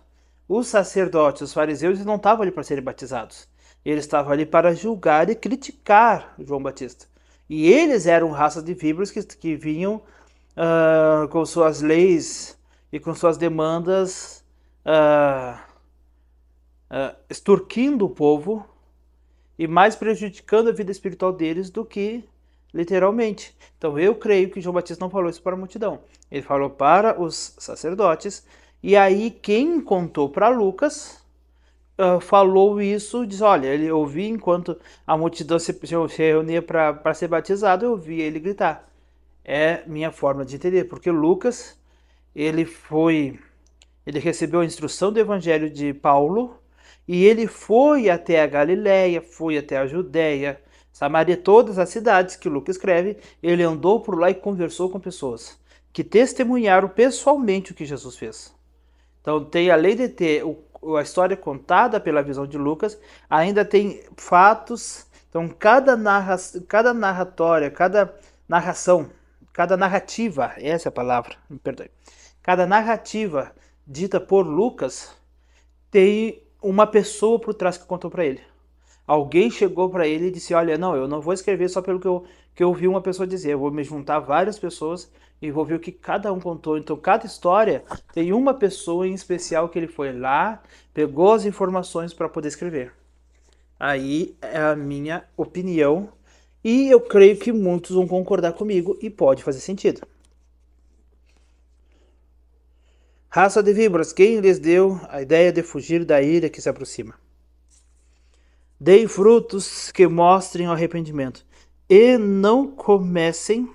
Os sacerdotes, os fariseus, não estavam ali para serem batizados. Eles estavam ali para julgar e criticar João Batista. E eles eram raça de víboras que vinham com suas leis e com suas demandas extorquindo o povo e mais prejudicando a vida espiritual deles do que literalmente. Então eu creio que João Batista não falou isso para a multidão. Ele falou para os sacerdotes, e aí quem contou para Lucas falou isso, diz, olha, ele ouvi enquanto a multidão se reunia para ser batizado, eu ouvi ele gritar. É minha forma de entender, porque Lucas, ele recebeu a instrução do evangelho de Paulo, e ele foi até a Galiléia, foi até a Judéia, Samaria, todas as cidades que Lucas escreve, ele andou por lá e conversou com pessoas que testemunharam pessoalmente o que Jesus fez. Então tem, além de ter a história contada pela visão de Lucas, ainda tem fatos. Então cada narratória, cada narração, cada narrativa, essa é a palavra, me perdoe. Cada narrativa dita por Lucas tem uma pessoa por trás que contou para ele. Alguém chegou para ele e disse, olha, não, eu não vou escrever só pelo que eu ouvi uma pessoa dizer, eu vou me juntar a várias pessoas e vou ver o que cada um contou. Então cada história tem uma pessoa em especial que ele foi lá, pegou as informações para poder escrever. Aí é a minha opinião, e eu creio que muitos vão concordar comigo e pode fazer sentido. Raça de víboras, quem lhes deu a ideia de fugir da ira que se aproxima? Dei frutos que mostrem o arrependimento, e não comecem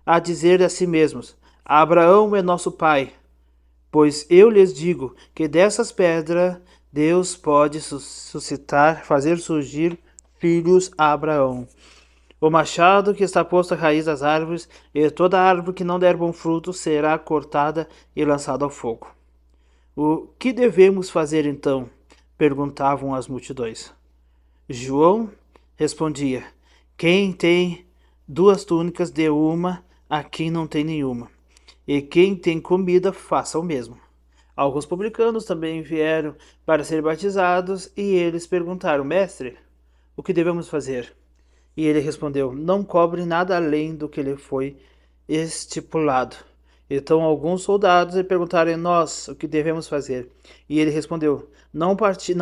a dizer a si mesmos, Abraão é nosso pai, pois eu lhes digo que dessas pedras Deus pode fazer surgir filhos a Abraão. O machado que está posto à raiz das árvores, e toda árvore que não der bom fruto será cortada e lançada ao fogo. O que devemos fazer então? Perguntavam as multidões. João respondia, quem tem 2 túnicas dê uma a quem não tem nenhuma, e quem tem comida faça o mesmo. Alguns publicanos também vieram para ser batizados, e eles perguntaram, mestre, o que devemos fazer? E ele respondeu, não cobre nada além do que lhe foi estipulado. Então alguns soldados lhe perguntaram a nós o que devemos fazer. E ele respondeu, não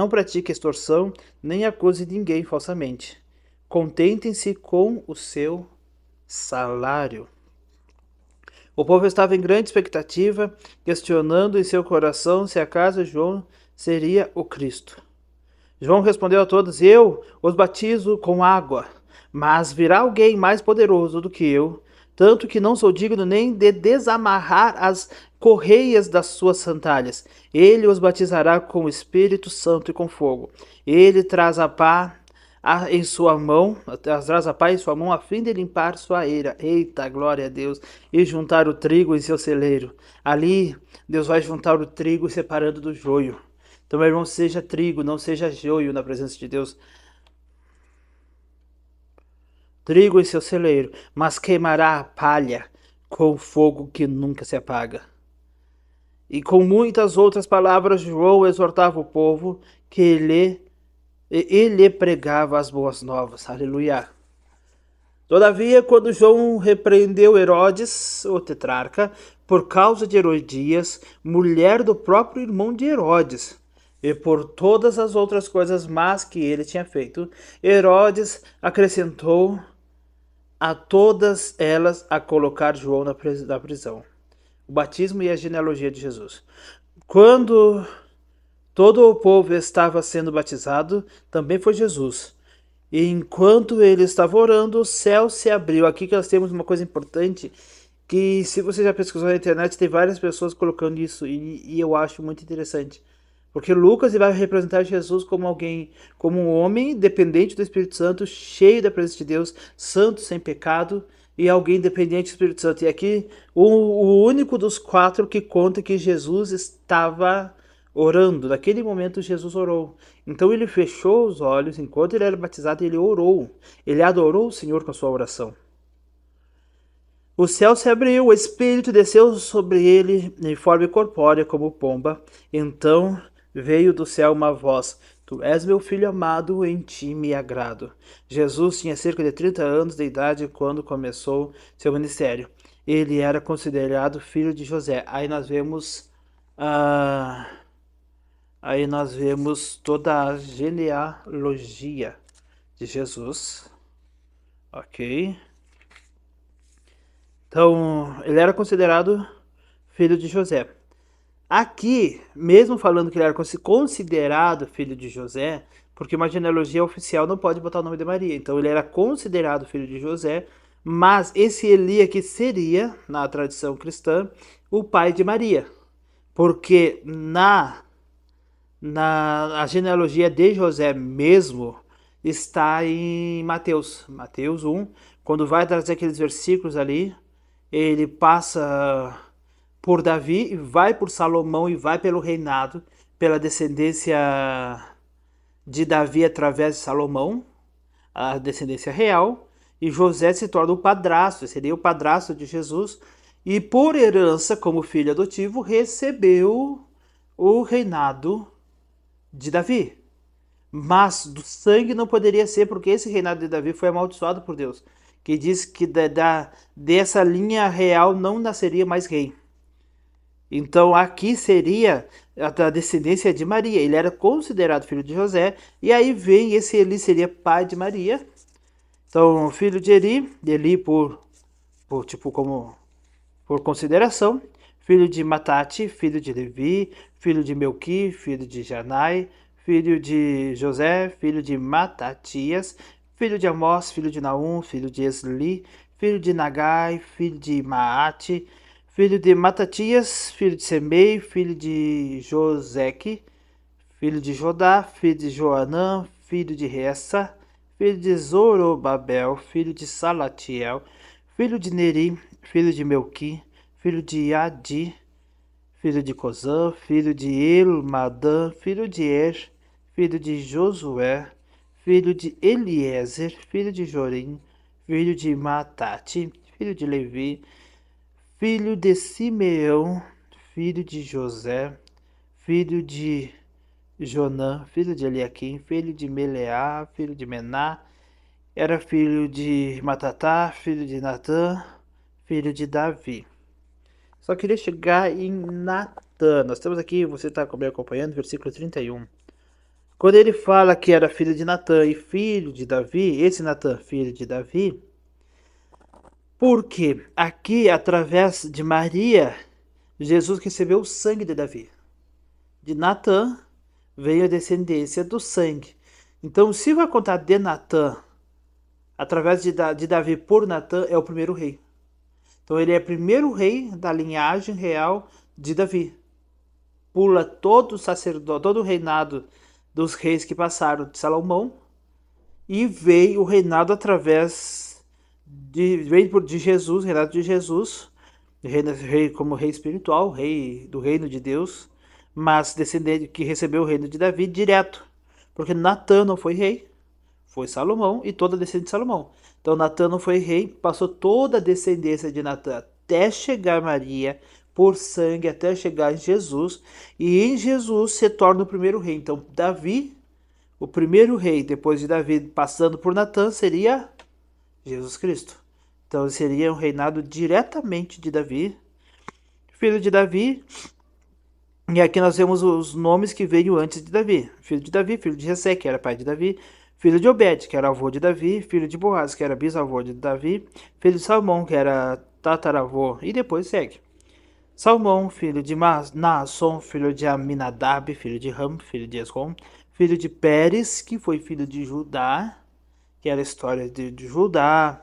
pratique extorsão, nem acuse ninguém falsamente. Contentem-se com o seu salário. O povo estava em grande expectativa, questionando em seu coração se acaso João seria o Cristo. João respondeu a todos: eu os batizo com água, mas virá alguém mais poderoso do que eu, tanto que não sou digno nem de desamarrar as correias das suas sandálias. Ele os batizará com o Espírito Santo e com fogo. Ele traz a pá em sua mão, traz a pá em sua mão, a fim de limpar sua eira. Eita, glória a Deus! E juntar o trigo em seu celeiro. Ali, Deus vai juntar o trigo separando do joio. Então, meu irmão, seja trigo, não seja joio na presença de Deus. Trigo em seu celeiro, mas queimará a palha com fogo que nunca se apaga. E com muitas outras palavras, João exortava o povo que ele pregava as boas novas. Aleluia. Todavia, quando João repreendeu Herodes, o tetrarca, por causa de Herodias, mulher do próprio irmão de Herodes, e por todas as outras coisas más que ele tinha feito, Herodes acrescentou a todas elas a colocar João na prisão. O batismo e a genealogia de Jesus. Quando todo o povo estava sendo batizado, também foi Jesus. E enquanto ele estava orando, o céu se abriu. Aqui que nós temos uma coisa importante, que se você já pesquisou na internet, tem várias pessoas colocando isso, e eu acho muito interessante. Porque Lucas vai representar Jesus como alguém, como um homem dependente do Espírito Santo, cheio da presença de Deus, santo, sem pecado, e alguém dependente do Espírito Santo. E aqui, o único dos quatro que conta que Jesus estava orando. Naquele momento, Jesus orou. Então, ele fechou os olhos, enquanto ele era batizado, ele orou. Ele adorou o Senhor com a sua oração. O céu se abriu, o Espírito desceu sobre ele em forma corpórea como pomba. Então veio do céu uma voz: Tu és meu filho amado, em ti me agrado. Jesus tinha cerca de 30 anos de idade quando começou seu ministério. Ele era considerado filho de José. Aí nós vemos toda a genealogia de Jesus. Ok. Então, ele era considerado filho de José. Aqui, mesmo falando que ele era considerado filho de José, porque uma genealogia oficial não pode botar o nome de Maria. Então, ele era considerado filho de José, mas esse Eli aqui seria, na tradição cristã, o pai de Maria. Porque na genealogia de José mesmo está em Mateus 1, quando vai trazer aqueles versículos ali, ele passa por Davi e vai por Salomão e vai pelo reinado, pela descendência de Davi através de Salomão, a descendência real, e José se torna o padrasto, seria o padrasto de Jesus, e por herança, como filho adotivo, recebeu o reinado de Davi. Mas do sangue não poderia ser, porque esse reinado de Davi foi amaldiçoado por Deus, que diz que dessa linha real não nasceria mais rei. Então aqui seria a descendência de Maria. Ele era considerado filho de José, e aí vem esse Eli, seria pai de Maria. Então, filho de Eli por consideração, filho de Matate, filho de Levi, filho de Melqui, filho de Janai, filho de José, filho de Matatias, filho de Amós, filho de Naum, filho de Esli, filho de Nagai, filho de Maate, filho de Matatias, filho de Semei, filho de Joseque, filho de Jodá, filho de Joanã, filho de Ressa, filho de Zorobabel, filho de Salatiel, filho de Neri, filho de Melqui, filho de Adi, filho de Cozã, filho de Elmadã, filho de Er, filho de Josué, filho de Eliezer, filho de Jorim, filho de Matate, filho de Levi, filho de Simeão, filho de José, filho de Jonã, filho de Eliaquim, filho de Meleá, filho de Mená, era filho de Matatá, filho de Natã, filho de Davi. Só queria chegar em Natã. Nós temos aqui, você está me acompanhando, versículo 31. Quando ele fala que era filho de Natã e filho de Davi, esse Natã, filho de Davi, porque aqui, através de Maria, Jesus recebeu o sangue de Davi. De Natã veio a descendência do sangue. Então, se vai contar de Natã, através de Davi por Natã, é o primeiro rei. Então, ele é o primeiro rei da linhagem real de Davi. Pula todo o sacerdote, todo o reinado dos reis que passaram de Salomão e veio o reinado através de Jesus, reinado de Jesus, rei como rei espiritual, rei do reino de Deus, mas descendente que recebeu o reino de Davi direto, porque Natã não foi rei, foi Salomão e toda a descendência de Salomão. Então Natã não foi rei, passou toda a descendência de Natã até chegar Maria, por sangue, até chegar em Jesus, e em Jesus se torna o primeiro rei. Então Davi, o primeiro rei depois de Davi passando por Natã, seria Jesus Cristo. Então seria um reinado diretamente de Davi, filho de Davi. E aqui nós vemos os nomes que veio antes de Davi. Filho de Davi, filho de Jessé, que era pai de Davi, filho de Obed, que era avô de Davi, filho de Boaz, que era bisavô de Davi, filho de Salmão, que era tataravô, e depois segue. Salmão, filho de Naasson, filho de Aminadab, filho de Ram, filho de Esrom, filho de Pérez, que foi filho de Judá, que era a história de Judá,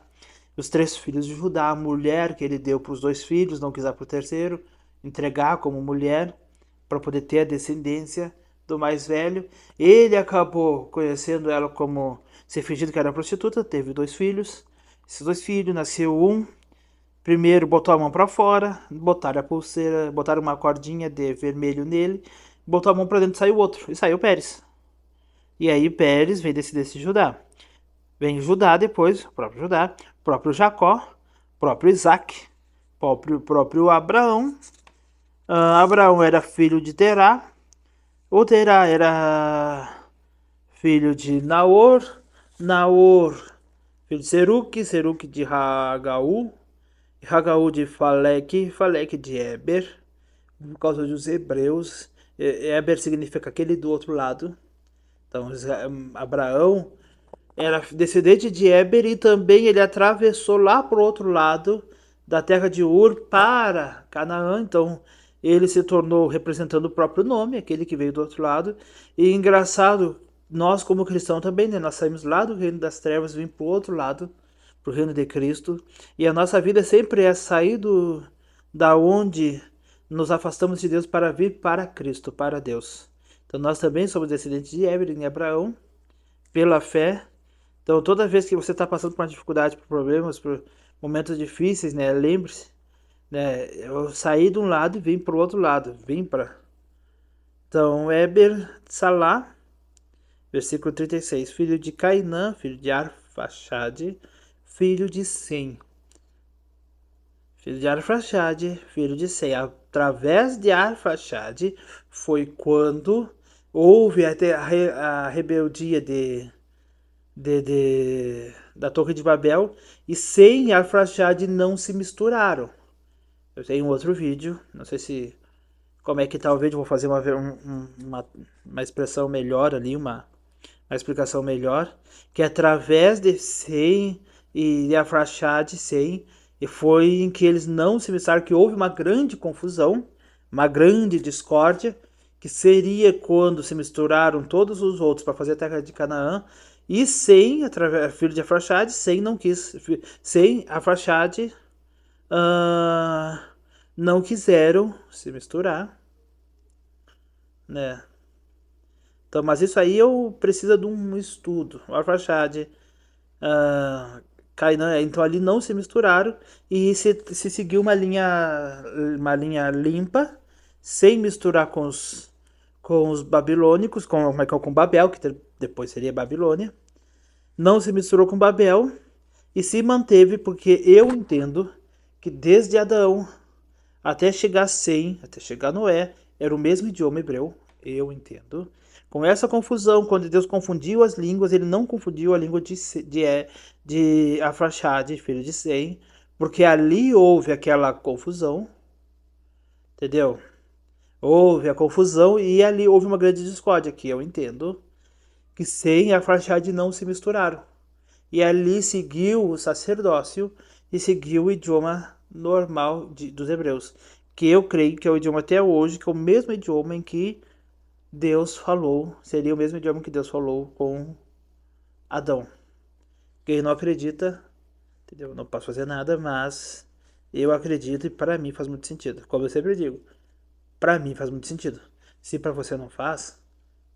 os 3 filhos de Judá, a mulher que ele deu para os 2 filhos, não quis dar para o terceiro, entregar como mulher, para poder ter a descendência do mais velho. Ele acabou conhecendo ela como se fingindo que era prostituta, teve 2 filhos. Esses 2 filhos, nasceu um. Primeiro botou a mão para fora, botaram a pulseira, botaram uma cordinha de vermelho nele, botou a mão para dentro e saiu outro, e saiu Pérez. E aí Pérez vem desse Judá. Vem Judá depois, o próprio Judá, próprio Jacó, próprio Isaac, próprio Abraão. Abraão era filho de Terá, o Terá era filho de Naor, Naor filho de Seruque de Ragaú, Ragaú de Faleque de Eber, por causa dos hebreus. Eber significa aquele do outro lado. Então Abraão era descendente de Eber e também ele atravessou lá para o outro lado da terra de Ur para Canaã. Então ele se tornou representando o próprio nome, aquele que veio do outro lado. E engraçado, nós como cristãos também, né? Nós saímos lá do reino das trevas, vim para o outro lado, para o reino de Cristo. E a nossa vida sempre é sair da onde nos afastamos de Deus para vir para Cristo, para Deus. Então nós também somos descendentes de Eber e Abraão, pela fé. Então toda vez que você está passando por uma dificuldade, por problemas, por momentos difíceis, né? Lembre-se, né? Eu saí de um lado e vim para o outro lado, vim para. Então Eber Salá, versículo 36, filho de Cainã, filho de Arfaxade, filho de Sem. Filho de Arfaxade, filho de Sem. Através de Arfaxade foi quando houve a rebeldia da Torre de Babel, e Sem e Arfaxade não se misturaram. Eu tenho um outro vídeo, não sei se como é que tá o vídeo, vou fazer uma expressão melhor ali, uma explicação melhor, que através de Sem e Arfaxade, Sem, e foi em que eles não se misturaram, que houve uma grande confusão, uma grande discórdia, que seria quando se misturaram todos os outros para fazer a terra de Canaã, e Sem, através filho de Arfaxade, Sem não quis, Sem Arfaxade não quiseram se misturar, né? Então, mas isso aí eu preciso de um estudo. O Arfaxade, Cainã, então ali não se misturaram e se seguiu uma linha limpa, sem misturar com os babilônicos, com Babel, que depois seria Babilônia. Não se misturou com Babel e se manteve, porque eu entendo que desde Adão até chegar Sem, até chegar Noé, era o mesmo idioma hebreu, eu entendo. Com essa confusão, quando Deus confundiu as línguas, ele não confundiu a língua de Arfaxade, filho de Sem, porque ali houve aquela confusão, entendeu? Houve a confusão e ali houve uma grande discórdia, que eu entendo que Sem e Arfaxade não se misturaram. E ali seguiu o sacerdócio e seguiu o idioma normal dos hebreus, que eu creio que é o idioma até hoje, que é o mesmo idioma em que Deus falou, seria o mesmo idioma que Deus falou com Adão. Quem não acredita, entendeu? Não posso fazer nada, mas eu acredito e para mim faz muito sentido. Como eu sempre digo, para mim faz muito sentido. Se para você não faz,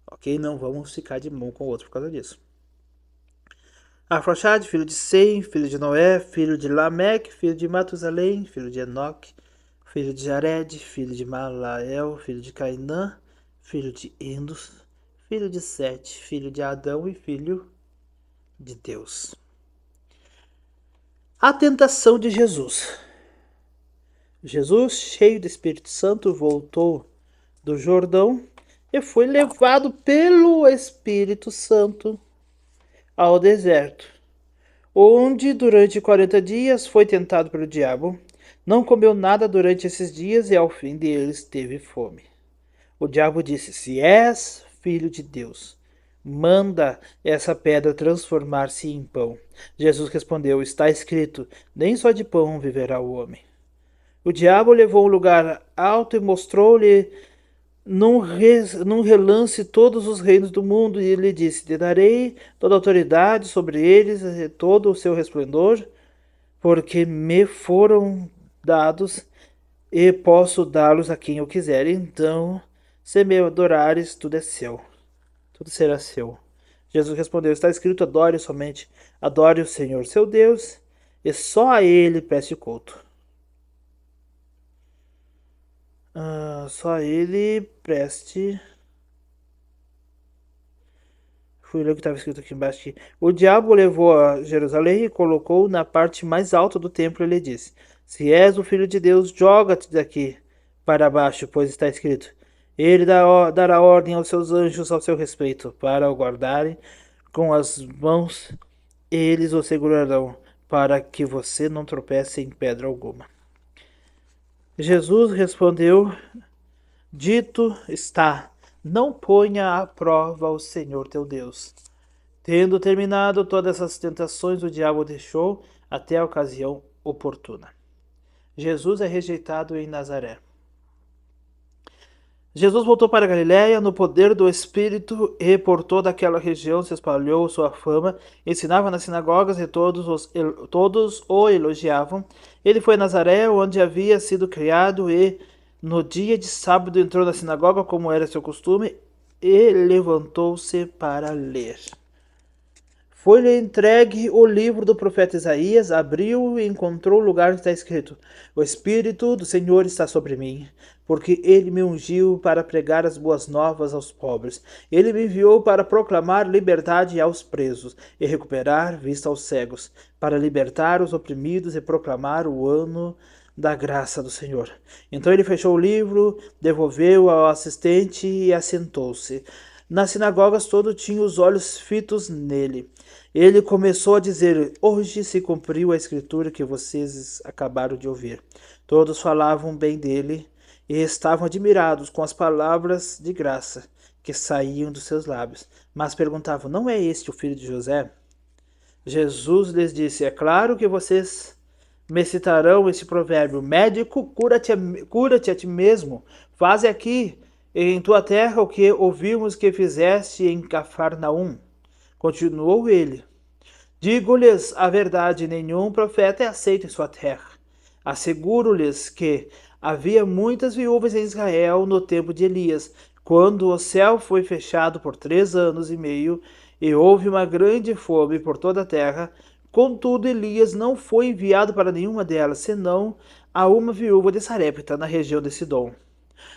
ok, não vamos ficar de mão com o outro por causa disso. Arfaxade, filho de Sem, filho de Noé, filho de Lameque, filho de Matusalém, filho de Enoque, filho de Jared, filho de Malael, filho de Cainã, filho de Endos, filho de Sete, filho de Adão e filho de Deus. A tentação de Jesus. Jesus, cheio do Espírito Santo, voltou do Jordão e foi levado pelo Espírito Santo ao deserto, onde durante 40 dias foi tentado pelo diabo. Não comeu nada durante esses dias e ao fim deles teve fome. O diabo disse: Se és filho de Deus, manda essa pedra transformar-se em pão. Jesus respondeu: Está escrito, nem só de pão viverá o homem. O diabo levou um lugar alto e mostrou-lhe num relance todos os reinos do mundo, e lhe disse: Te darei toda a autoridade sobre eles e todo o seu resplendor, porque me foram dados e posso dá-los a quem eu quiser. Então, se me adorares, tudo é seu, tudo será seu. Jesus respondeu: Está escrito, adore o Senhor seu Deus, e só a ele preste culto. Só a ele preste. Fui ler o que estava escrito aqui embaixo. Aqui. O diabo levou a Jerusalém e colocou na parte mais alta do templo e lhe disse: Se és o filho de Deus, joga-te daqui para baixo, pois está escrito: Ele dará ordem aos seus anjos ao seu respeito, para o guardarem com as mãos, eles o segurarão, para que você não tropece em pedra alguma. Jesus respondeu: Dito está, não ponha à prova o Senhor teu Deus. Tendo terminado todas essas tentações, o diabo o deixou até a ocasião oportuna. Jesus é rejeitado em Nazaré. Jesus voltou para a Galiléia no poder do Espírito e por toda aquela região se espalhou sua fama, ensinava nas sinagogas e todos o elogiavam. Ele foi a Nazaré, onde havia sido criado, e no dia de sábado entrou na sinagoga, como era seu costume, e levantou-se para ler. Foi-lhe entregue o livro do profeta Isaías, abriu e encontrou o lugar onde está escrito: O Espírito do Senhor está sobre mim, porque ele me ungiu para pregar as boas novas aos pobres. Ele me enviou para proclamar liberdade aos presos e recuperar vista aos cegos, para libertar os oprimidos e proclamar o ano da graça do Senhor. Então ele fechou o livro, devolveu ao assistente e assentou-se. Nas sinagogas todos tinham os olhos fitos nele. Ele começou a dizer: Hoje se cumpriu a escritura que vocês acabaram de ouvir. Todos falavam bem dele e estavam admirados com as palavras de graça que saíam dos seus lábios. Mas perguntavam: Não é este o filho de José? Jesus lhes disse: É claro que vocês me citarão este provérbio: Médico, cura-te a ti mesmo. Faze aqui em tua terra o que ouvimos que fizeste em Cafarnaum. Continuou ele: Digo-lhes a verdade, nenhum profeta é aceito em sua terra. Asseguro-lhes que havia muitas viúvas em Israel no tempo de Elias, quando o céu foi fechado por 3 anos e meio, e houve uma grande fome por toda a terra. Contudo, Elias não foi enviado para nenhuma delas, senão a uma viúva de Sarepta, na região de Sidom.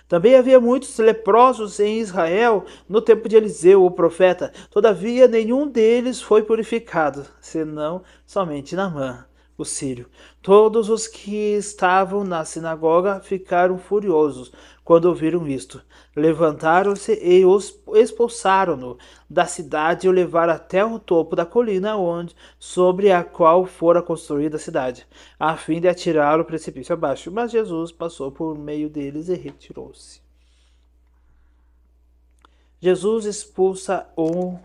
Também havia muitos leprosos em Israel no tempo de Eliseu, o profeta. Todavia, nenhum deles foi purificado, senão somente Naamã, o sírio. Todos os que estavam na sinagoga ficaram furiosos quando ouviram isto. Levantaram-se e os expulsaram-no da cidade e o levaram até o topo da colina sobre a qual fora construída a cidade, a fim de atirá-lo precipício abaixo. Mas Jesus passou por meio deles e retirou-se. Jesus expulsa o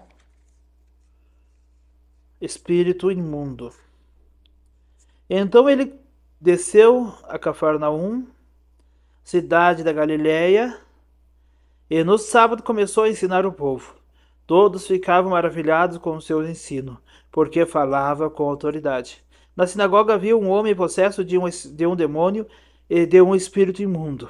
espírito imundo. Então ele desceu a Cafarnaum, cidade da Galiléia, E no sábado começou a ensinar o povo. Todos ficavam maravilhados com o seu ensino, porque falava com autoridade. Na sinagoga havia um homem possesso de um demônio e de um espírito imundo.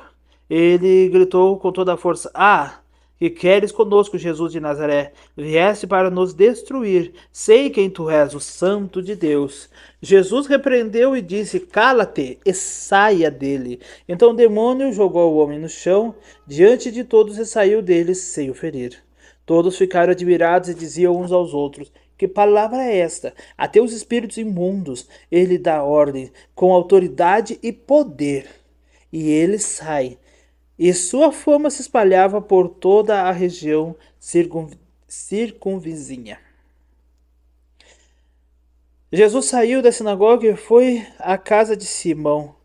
Ele gritou com toda a força: Ah! Que queres conosco, Jesus de Nazaré? Vieste para nos destruir. Sei quem tu és, o Santo de Deus. Jesus repreendeu e disse: Cala-te e saia dele. Então o demônio jogou o homem no chão, diante de todos, e saiu deles sem o ferir. Todos ficaram admirados e diziam uns aos outros: Que palavra é esta? Até os espíritos imundos ele dá ordem, com autoridade e poder. E ele sai. E sua fama se espalhava por toda a região circunvizinha. Jesus saiu da sinagoga e foi à casa de Simão.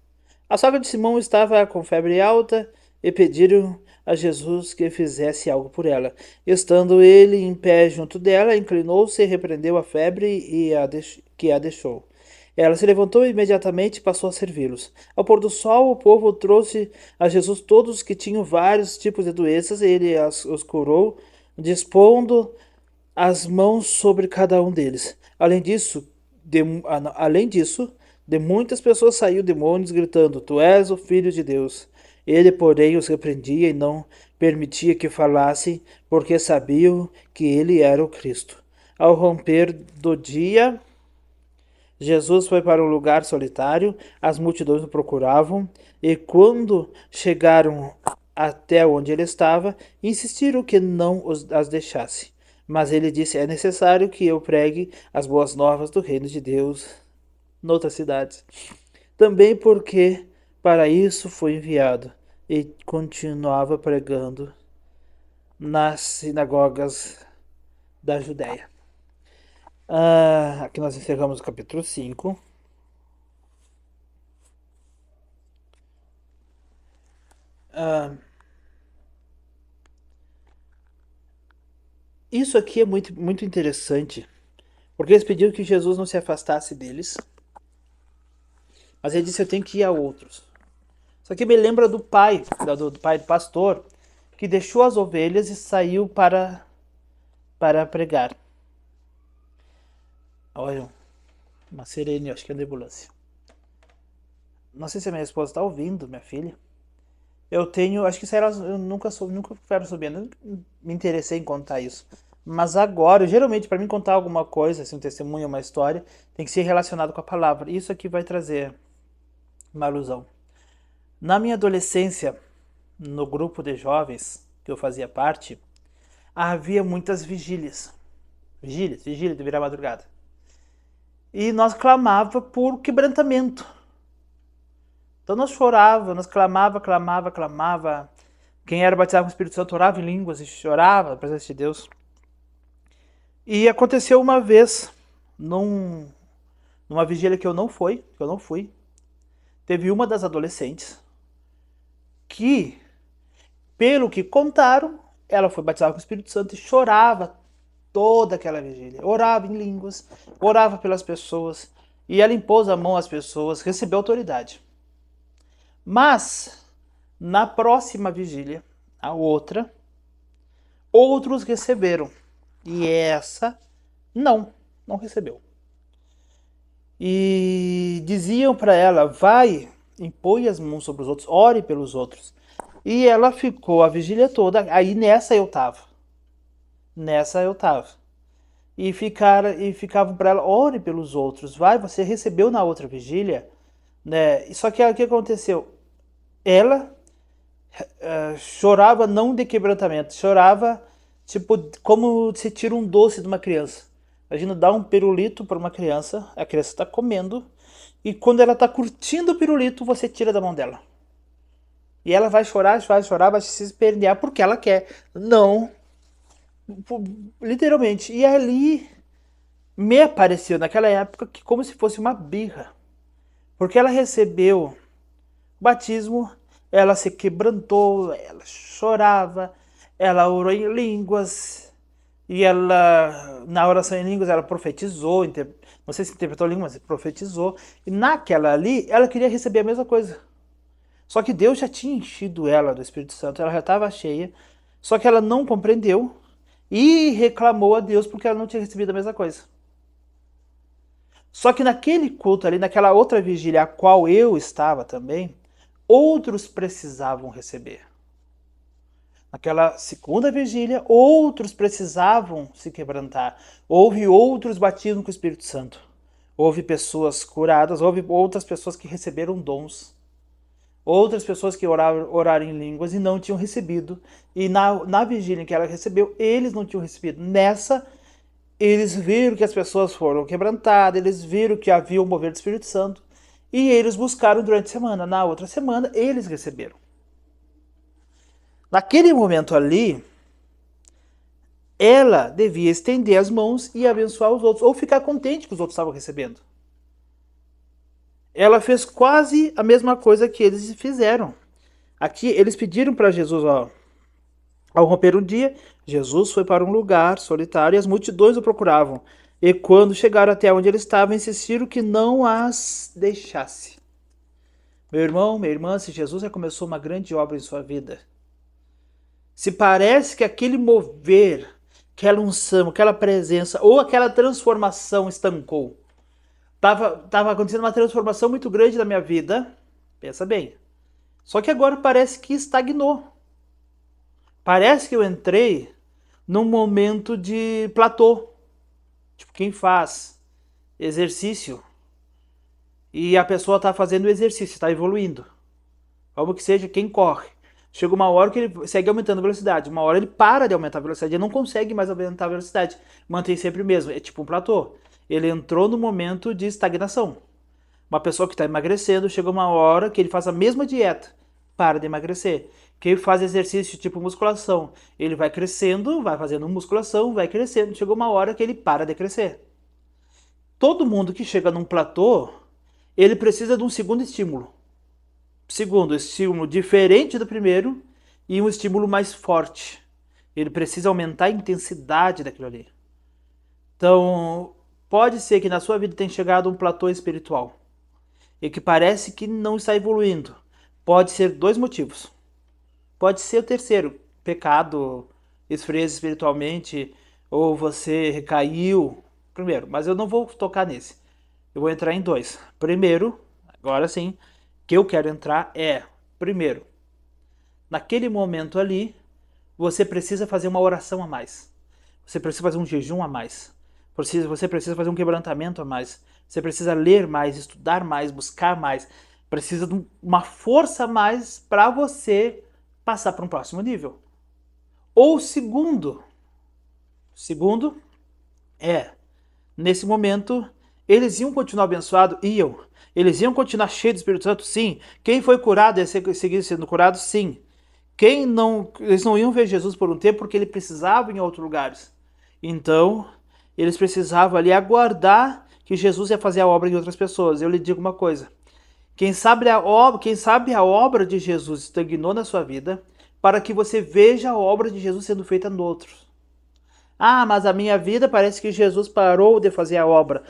A sogra de Simão estava com febre alta e pediram a Jesus que fizesse algo por ela. Estando ele em pé junto dela, inclinou-se e repreendeu a febre que a deixou. Ela se levantou e imediatamente passou a servi-los. Ao pôr do sol, o povo trouxe a Jesus todos os que tinham vários tipos de doenças, e ele os curou, dispondo as mãos sobre cada um deles. De muitas pessoas saiu demônios gritando: Tu és o Filho de Deus. Ele, porém, os repreendia e não permitia que falassem, porque sabiam que ele era o Cristo. Ao romper do dia, Jesus foi para um lugar solitário, as multidões o procuravam, e quando chegaram até onde ele estava, insistiram que não as deixasse. Mas ele disse: É necessário que eu pregue as boas novas do reino de Deus noutras cidades. Também porque para isso foi enviado, e continuava pregando nas sinagogas da Judéia. Aqui nós encerramos o capítulo 5. Isso aqui é muito, muito interessante, porque eles pediram que Jesus não se afastasse deles, mas ele disse: Eu tenho que ir a outros. Isso aqui me lembra do pai do pastor, que deixou as ovelhas e saiu para pregar. Olha, uma sirene, acho que é de ambulância. Não sei se a minha esposa está ouvindo, minha filha. Eu tenho, acho que isso eu nunca quero saber, não me interessei em contar isso. Mas agora, geralmente, para mim contar alguma coisa, assim, um testemunho, uma história, tem que ser relacionado com a palavra. Isso aqui vai trazer uma alusão. Na minha adolescência, no grupo de jovens que eu fazia parte, havia muitas vigílias. Vigília de virar madrugada. E nós clamava por quebrantamento. Então nós chorava, nós clamava. Quem era batizado com o Espírito Santo orava em línguas e chorava na presença de Deus. E aconteceu uma vez, numa vigília que eu não fui, teve uma das adolescentes que, pelo que contaram, ela foi batizada com o Espírito Santo e chorava toda aquela vigília. Orava em línguas, orava pelas pessoas, e ela impôs a mão às pessoas, recebeu autoridade. Mas, na próxima vigília, a outra, outros receberam. E essa, não recebeu. E diziam para ela: vai, impõe as mãos sobre os outros, ore pelos outros. E ela ficou a vigília toda. Aí nessa eu tava. E ficavam para ela: ore pelos outros. Vai, você recebeu na outra vigília, né? Só que o que aconteceu? Ela chorava não de quebrantamento, chorava tipo como se tira um doce de uma criança. Imagina dar um pirulito para uma criança, a criança está comendo, e quando ela está curtindo o pirulito, você tira da mão dela. E ela vai chorar, vai se espernear porque ela quer. Não. Literalmente. E ali me apareceu naquela época que como se fosse uma birra. Porque ela recebeu batismo, ela se quebrantou, ela chorava, ela orou em línguas, e ela, na oração em línguas, ela profetizou, não sei se interpretou a língua, mas profetizou, e naquela ali, ela queria receber a mesma coisa. Só que Deus já tinha enchido ela do Espírito Santo, ela já estava cheia, Só que ela não compreendeu e reclamou a Deus porque ela não tinha recebido a mesma coisa. Só que naquele culto ali, naquela outra vigília a qual eu estava também, outros precisavam receber. Naquela segunda vigília, outros precisavam se quebrantar. Houve outros batismos com o Espírito Santo. Houve pessoas curadas, houve outras pessoas que receberam dons. Outras pessoas que oraram em línguas e não tinham recebido. E na vigília em que ela recebeu, eles não tinham recebido. Nessa, eles viram que as pessoas foram quebrantadas, eles viram que havia um mover do Espírito Santo. E eles buscaram durante a semana. Na outra semana, eles receberam. Naquele momento ali, ela devia estender as mãos e abençoar os outros, ou ficar contente que os outros estavam recebendo. Ela fez quase a mesma coisa que eles fizeram. Aqui eles pediram para Jesus, ó, ao romper um dia, Jesus foi para um lugar solitário e as multidões o procuravam. E quando chegaram até onde ele estava, insistiram que não as deixasse. Meu irmão, minha irmã, se Jesus já começou uma grande obra em sua vida, se parece que aquele mover, aquela unção, aquela presença ou aquela transformação estancou, tava acontecendo uma transformação muito grande na minha vida, pensa bem. Só que agora parece que estagnou. Parece que eu entrei num momento de platô. Tipo, quem faz exercício e a pessoa está fazendo o exercício, está evoluindo. Como que seja, quem corre. Chega uma hora que ele segue aumentando a velocidade. Uma hora ele para de aumentar a velocidade. Ele não consegue mais aumentar a velocidade. Mantém sempre o mesmo. É tipo um platô. Ele entrou no momento de estagnação. Uma pessoa que está emagrecendo, chega uma hora que ele faz a mesma dieta. Para de emagrecer. Quem faz exercício tipo musculação, ele vai crescendo, vai fazendo musculação, vai crescendo. Chega uma hora que ele para de crescer. Todo mundo que chega num platô, ele precisa de um segundo estímulo. Segundo, estímulo diferente do primeiro e um estímulo mais forte. Ele precisa aumentar a intensidade daquilo ali. Então, pode ser que na sua vida tenha chegado um platô espiritual e que parece que não está evoluindo. Pode ser dois motivos. Pode ser o terceiro, pecado, esfrieza espiritualmente, ou você recaiu. Primeiro, mas eu não vou tocar nesse. Eu vou entrar em dois. Primeiro, agora sim, que eu quero entrar é, primeiro, naquele momento ali, você precisa fazer uma oração a mais. Você precisa fazer um jejum a mais. Você precisa fazer um quebrantamento a mais. Você precisa ler mais, estudar mais, buscar mais. Precisa de uma força a mais para você passar para um próximo nível. Ou segundo é, nesse momento, eles iam continuar abençoados? Iam. Eles iam continuar cheios do Espírito Santo? Sim. Quem foi curado ia seguir sendo curado? Sim. Quem não, eles não iam ver Jesus por um tempo porque ele precisava ir em outros lugares. Então, eles precisavam ali aguardar que Jesus ia fazer a obra em outras pessoas. Eu lhe digo uma coisa. Quem sabe a obra de Jesus estagnou na sua vida para que você veja a obra de Jesus sendo feita em outros. Ah, mas a minha vida parece que Jesus parou de fazer a obra.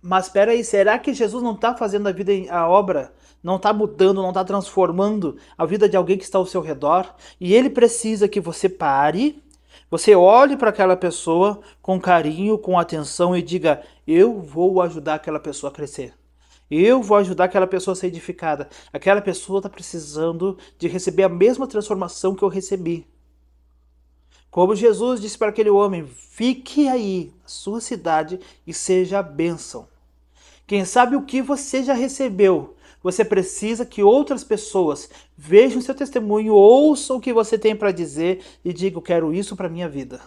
Mas espera aí, será que Jesus não está fazendo a obra? Não está mudando, não está transformando a vida de alguém que está ao seu redor? E ele precisa que você pare, você olhe para aquela pessoa com carinho, com atenção e diga: eu vou ajudar aquela pessoa a crescer. Eu vou ajudar aquela pessoa a ser edificada. Aquela pessoa está precisando de receber a mesma transformação que eu recebi. Como Jesus disse para aquele homem: fique aí, na sua cidade, e seja a bênção. Quem sabe o que você já recebeu, você precisa que outras pessoas vejam seu testemunho, ouçam o que você tem para dizer e digam: eu quero isso para minha vida.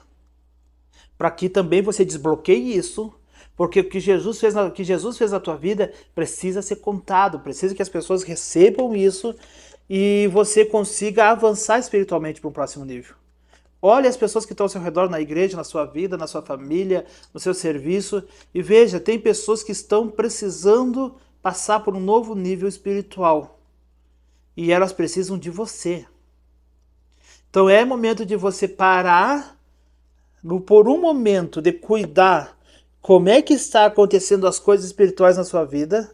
Para que também você desbloqueie isso, porque o que Jesus fez na tua vida precisa ser contado, precisa que as pessoas recebam isso e você consiga avançar espiritualmente para um próximo nível. Olhe as pessoas que estão ao seu redor na igreja, na sua vida, na sua família, no seu serviço e veja, tem pessoas que estão precisando passar por um novo nível espiritual e elas precisam de você. Então é momento de você parar por um momento de cuidar como é que está acontecendo as coisas espirituais na sua vida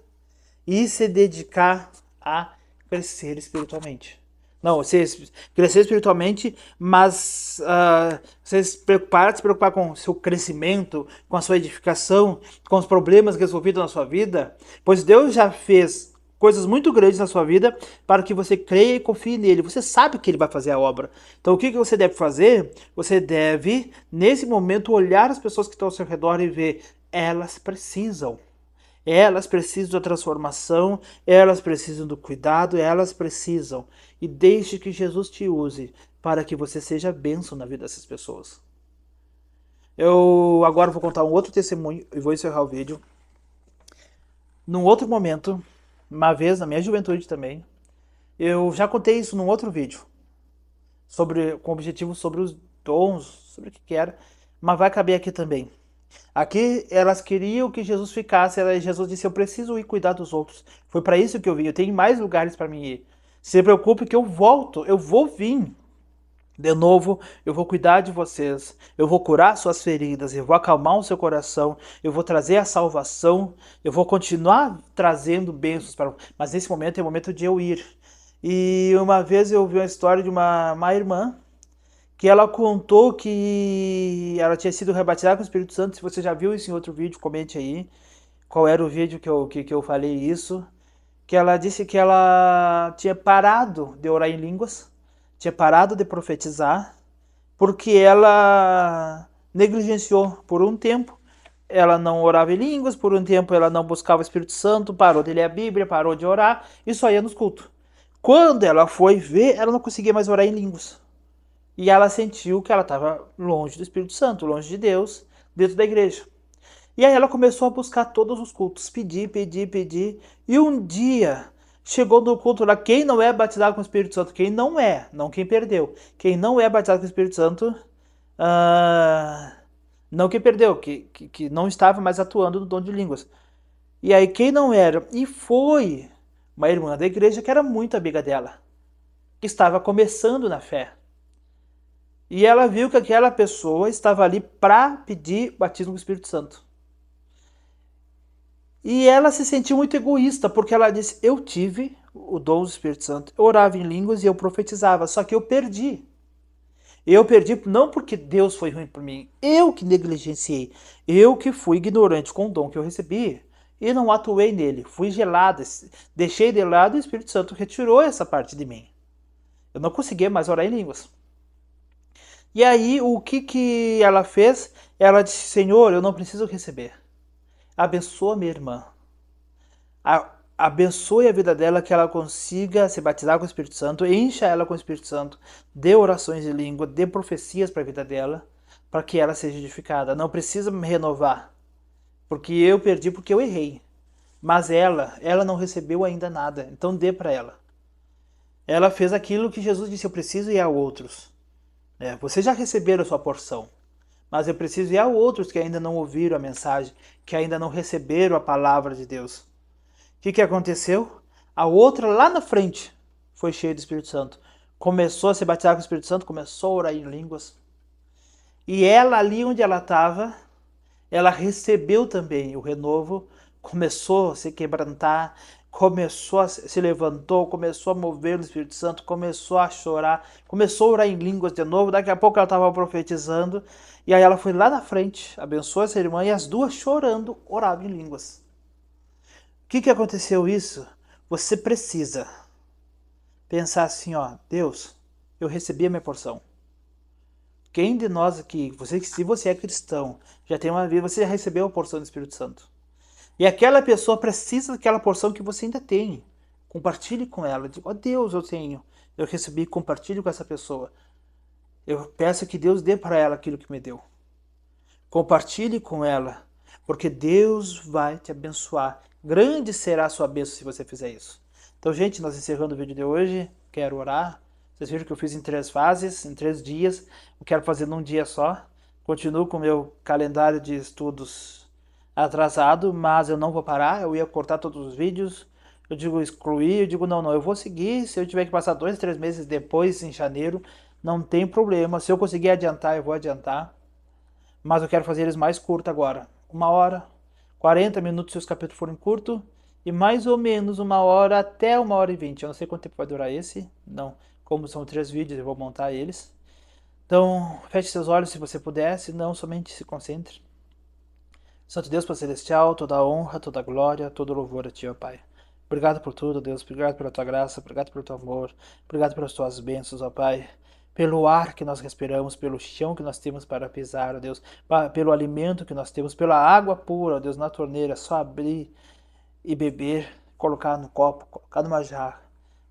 e se dedicar a crescer espiritualmente. Não, você crescer espiritualmente, mas você se preocupar com o seu crescimento, com a sua edificação, com os problemas resolvidos na sua vida, pois Deus já fez coisas muito grandes na sua vida para que você creia e confie nele. Você sabe que ele vai fazer a obra. Então, o que você deve fazer? Você deve, nesse momento, olhar as pessoas que estão ao seu redor e ver, elas precisam. Elas precisam da transformação, elas precisam do cuidado, elas precisam. E deixe que Jesus te use para que você seja bênção na vida dessas pessoas. Eu agora vou contar um outro testemunho e vou encerrar o vídeo. Num outro momento, uma vez na minha juventude também, eu já contei isso num outro vídeo, com objetivo sobre os dons, sobre o que era, mas vai caber aqui também. Aqui elas queriam que Jesus ficasse, Jesus disse, eu preciso ir cuidar dos outros. Foi para isso que eu vim, eu tenho mais lugares para mim ir. Se preocupe que eu volto, eu vou vir. De novo, eu vou cuidar de vocês, eu vou curar suas feridas, eu vou acalmar o seu coração, eu vou trazer a salvação, eu vou continuar trazendo bênçãos para. Mas nesse momento é o momento de eu ir. E uma vez eu vi uma história de uma irmã que ela contou que ela tinha sido rebatizada com o Espírito Santo. Se você já viu isso em outro vídeo, comente aí qual era o vídeo que eu falei isso. Que ela disse que ela tinha parado de orar em línguas, tinha parado de profetizar, porque ela negligenciou por um tempo. Ela não orava em línguas, por um tempo ela não buscava o Espírito Santo, parou de ler a Bíblia, parou de orar e só ia nos cultos. Quando ela foi ver, ela não conseguia mais orar em línguas. E ela sentiu que ela estava longe do Espírito Santo, longe de Deus, dentro da igreja. E aí ela começou a buscar todos os cultos, pedir, pedir, pedir. E um dia chegou no culto lá, quem não é batizado com o Espírito Santo, quem não é, não quem perdeu, quem não é batizado com o Espírito Santo, não quem perdeu, que não estava mais atuando no dom de línguas. E aí quem não era, e foi uma irmã da igreja que era muito amiga dela, que estava começando na fé. E ela viu que aquela pessoa estava ali para pedir batismo com o Espírito Santo. E ela se sentiu muito egoísta, porque ela disse, eu tive o dom do Espírito Santo, eu orava em línguas e eu profetizava, só que eu perdi. Eu perdi não porque Deus foi ruim por mim, eu que negligenciei, eu que fui ignorante com o dom que eu recebi e não atuei nele, fui gelada, deixei de lado e o Espírito Santo retirou essa parte de mim. Eu não conseguia mais orar em línguas. E aí, o que ela fez? Ela disse, Senhor, eu não preciso receber. Abençoa minha irmã. Abençoe a vida dela, que ela consiga se batizar com o Espírito Santo, encha ela com o Espírito Santo, dê orações de língua, dê profecias para a vida dela, para que ela seja edificada. Não precisa me renovar, porque eu perdi porque eu errei. Mas ela não recebeu ainda nada, então dê para ela. Ela fez aquilo que Jesus disse, eu preciso ir a outros. Vocês já receberam a sua porção, mas eu preciso ir a outros que ainda não ouviram a mensagem, que ainda não receberam a palavra de Deus. O que aconteceu? A outra lá na frente foi cheia do Espírito Santo. Começou a se batizar com o Espírito Santo, começou a orar em línguas. E ela ali onde ela estava, ela recebeu também o renovo, começou a se quebrantar, se levantou, começou a mover no Espírito Santo, começou a chorar, começou a orar em línguas de novo. Daqui a pouco ela estava profetizando. E aí ela foi lá na frente, abençoou essa irmã e as duas chorando oravam em línguas. O que aconteceu isso? Você precisa pensar assim, ó, Deus, eu recebi a minha porção. Quem de nós aqui, se você é cristão, já tem uma vida, você já recebeu a porção do Espírito Santo. E aquela pessoa precisa daquela porção que você ainda tem. Compartilhe com ela. Diga, ó Deus, eu recebi, compartilhe com essa pessoa. Eu peço que Deus dê para ela aquilo que me deu. Compartilhe com ela, porque Deus vai te abençoar. Grande será a sua bênção se você fizer isso. Então, gente, nós encerrando o vídeo de hoje. Quero orar. Vocês viram que eu fiz em 3 fases, em 3 dias. Eu quero fazer num dia só. Continuo com o meu calendário de estudos atrasado, mas eu não vou parar. Eu ia cortar todos os vídeos. Eu digo excluir, eu digo não, eu vou seguir. Se eu tiver que passar 2, 3 meses depois, em janeiro, não tem problema. Se eu conseguir adiantar, eu vou adiantar. Mas eu quero fazer eles mais curtos agora. 1 hora, 40 minutos se os capítulos forem curtos. E mais ou menos 1 hora até 1 hora e 20. Eu não sei quanto tempo vai durar esse. Não. Como são 3 vídeos, eu vou montar eles. Então, feche seus olhos se você puder, se não, somente se concentre. Santo Deus Pai Celestial, toda a honra, toda a glória, todo louvor a Ti, ó Pai. Obrigado por tudo, Deus. Obrigado pela Tua graça, obrigado pelo Teu amor, obrigado pelas Tuas bênçãos, ó Pai. Pelo ar que nós respiramos, pelo chão que nós temos para pisar, ó Deus. Pelo alimento que nós temos, pela água pura, ó Deus, na torneira, só abrir e beber, colocar no copo, colocar numa jarra,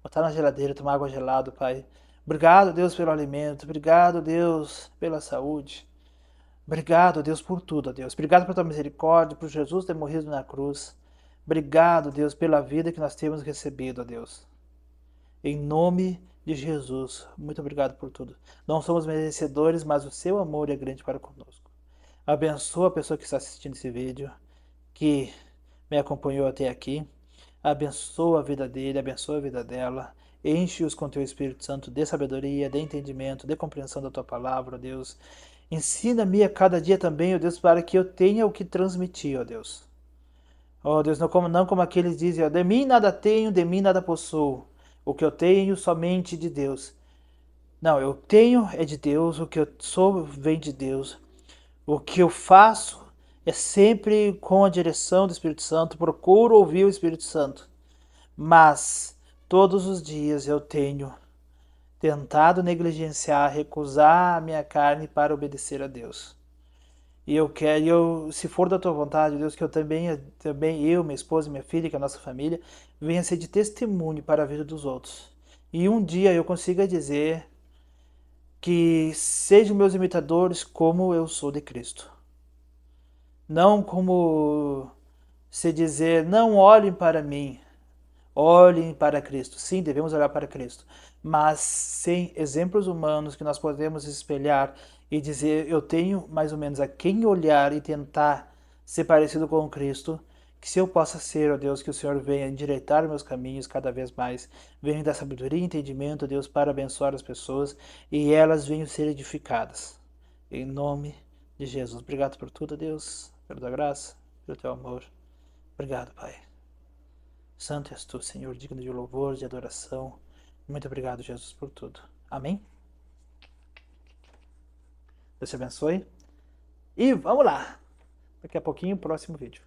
botar na geladeira, tomar água gelada, Pai. Obrigado, Deus, pelo alimento. Obrigado, Deus, pela saúde. Obrigado, Deus, por tudo, Deus. Obrigado pela tua misericórdia, por Jesus ter morrido na cruz. Obrigado, Deus, pela vida que nós temos recebido, Deus. Em nome de Jesus, muito obrigado por tudo. Não somos merecedores, mas o seu amor é grande para conosco. Abençoa a pessoa que está assistindo esse vídeo, que me acompanhou até aqui. Abençoa a vida dele, abençoa a vida dela. Enche-os com teu Espírito Santo de sabedoria, de entendimento, de compreensão da tua palavra, Deus. Ensina-me a cada dia também, ó Deus, para que eu tenha o que transmitir, ó Deus. Ó Deus, não como aqueles dizem, ó, de mim nada tenho, de mim nada possuo. O que eu tenho somente de Deus. Não, eu tenho é de Deus, o que eu sou vem de Deus. O que eu faço é sempre com a direção do Espírito Santo, procuro ouvir o Espírito Santo. Mas todos os dias eu tenho tentado negligenciar, recusar a minha carne para obedecer a Deus. E eu quero, se for da tua vontade, Deus, que eu também, eu, minha esposa, minha filha, que é a nossa família, venha ser de testemunho para a vida dos outros. E um dia eu consiga dizer que sejam meus imitadores como eu sou de Cristo. Não como se dizer, não olhem para mim, olhem para Cristo. Sim, devemos olhar para Cristo, mas sem exemplos humanos que nós podemos espelhar e dizer, eu tenho mais ou menos a quem olhar e tentar ser parecido com Cristo, que se eu possa ser, ó Deus, que o Senhor venha endireitar meus caminhos cada vez mais, venha dar sabedoria e entendimento, ó Deus, para abençoar as pessoas e elas venham ser edificadas. Em nome de Jesus. Obrigado por tudo, Deus, pela tua graça, pelo teu amor. Obrigado, Pai. Santo és tu, Senhor, digno de louvor, de adoração. Muito obrigado, Jesus, por tudo. Amém? Deus te abençoe. E vamos lá! Daqui a pouquinho, próximo vídeo.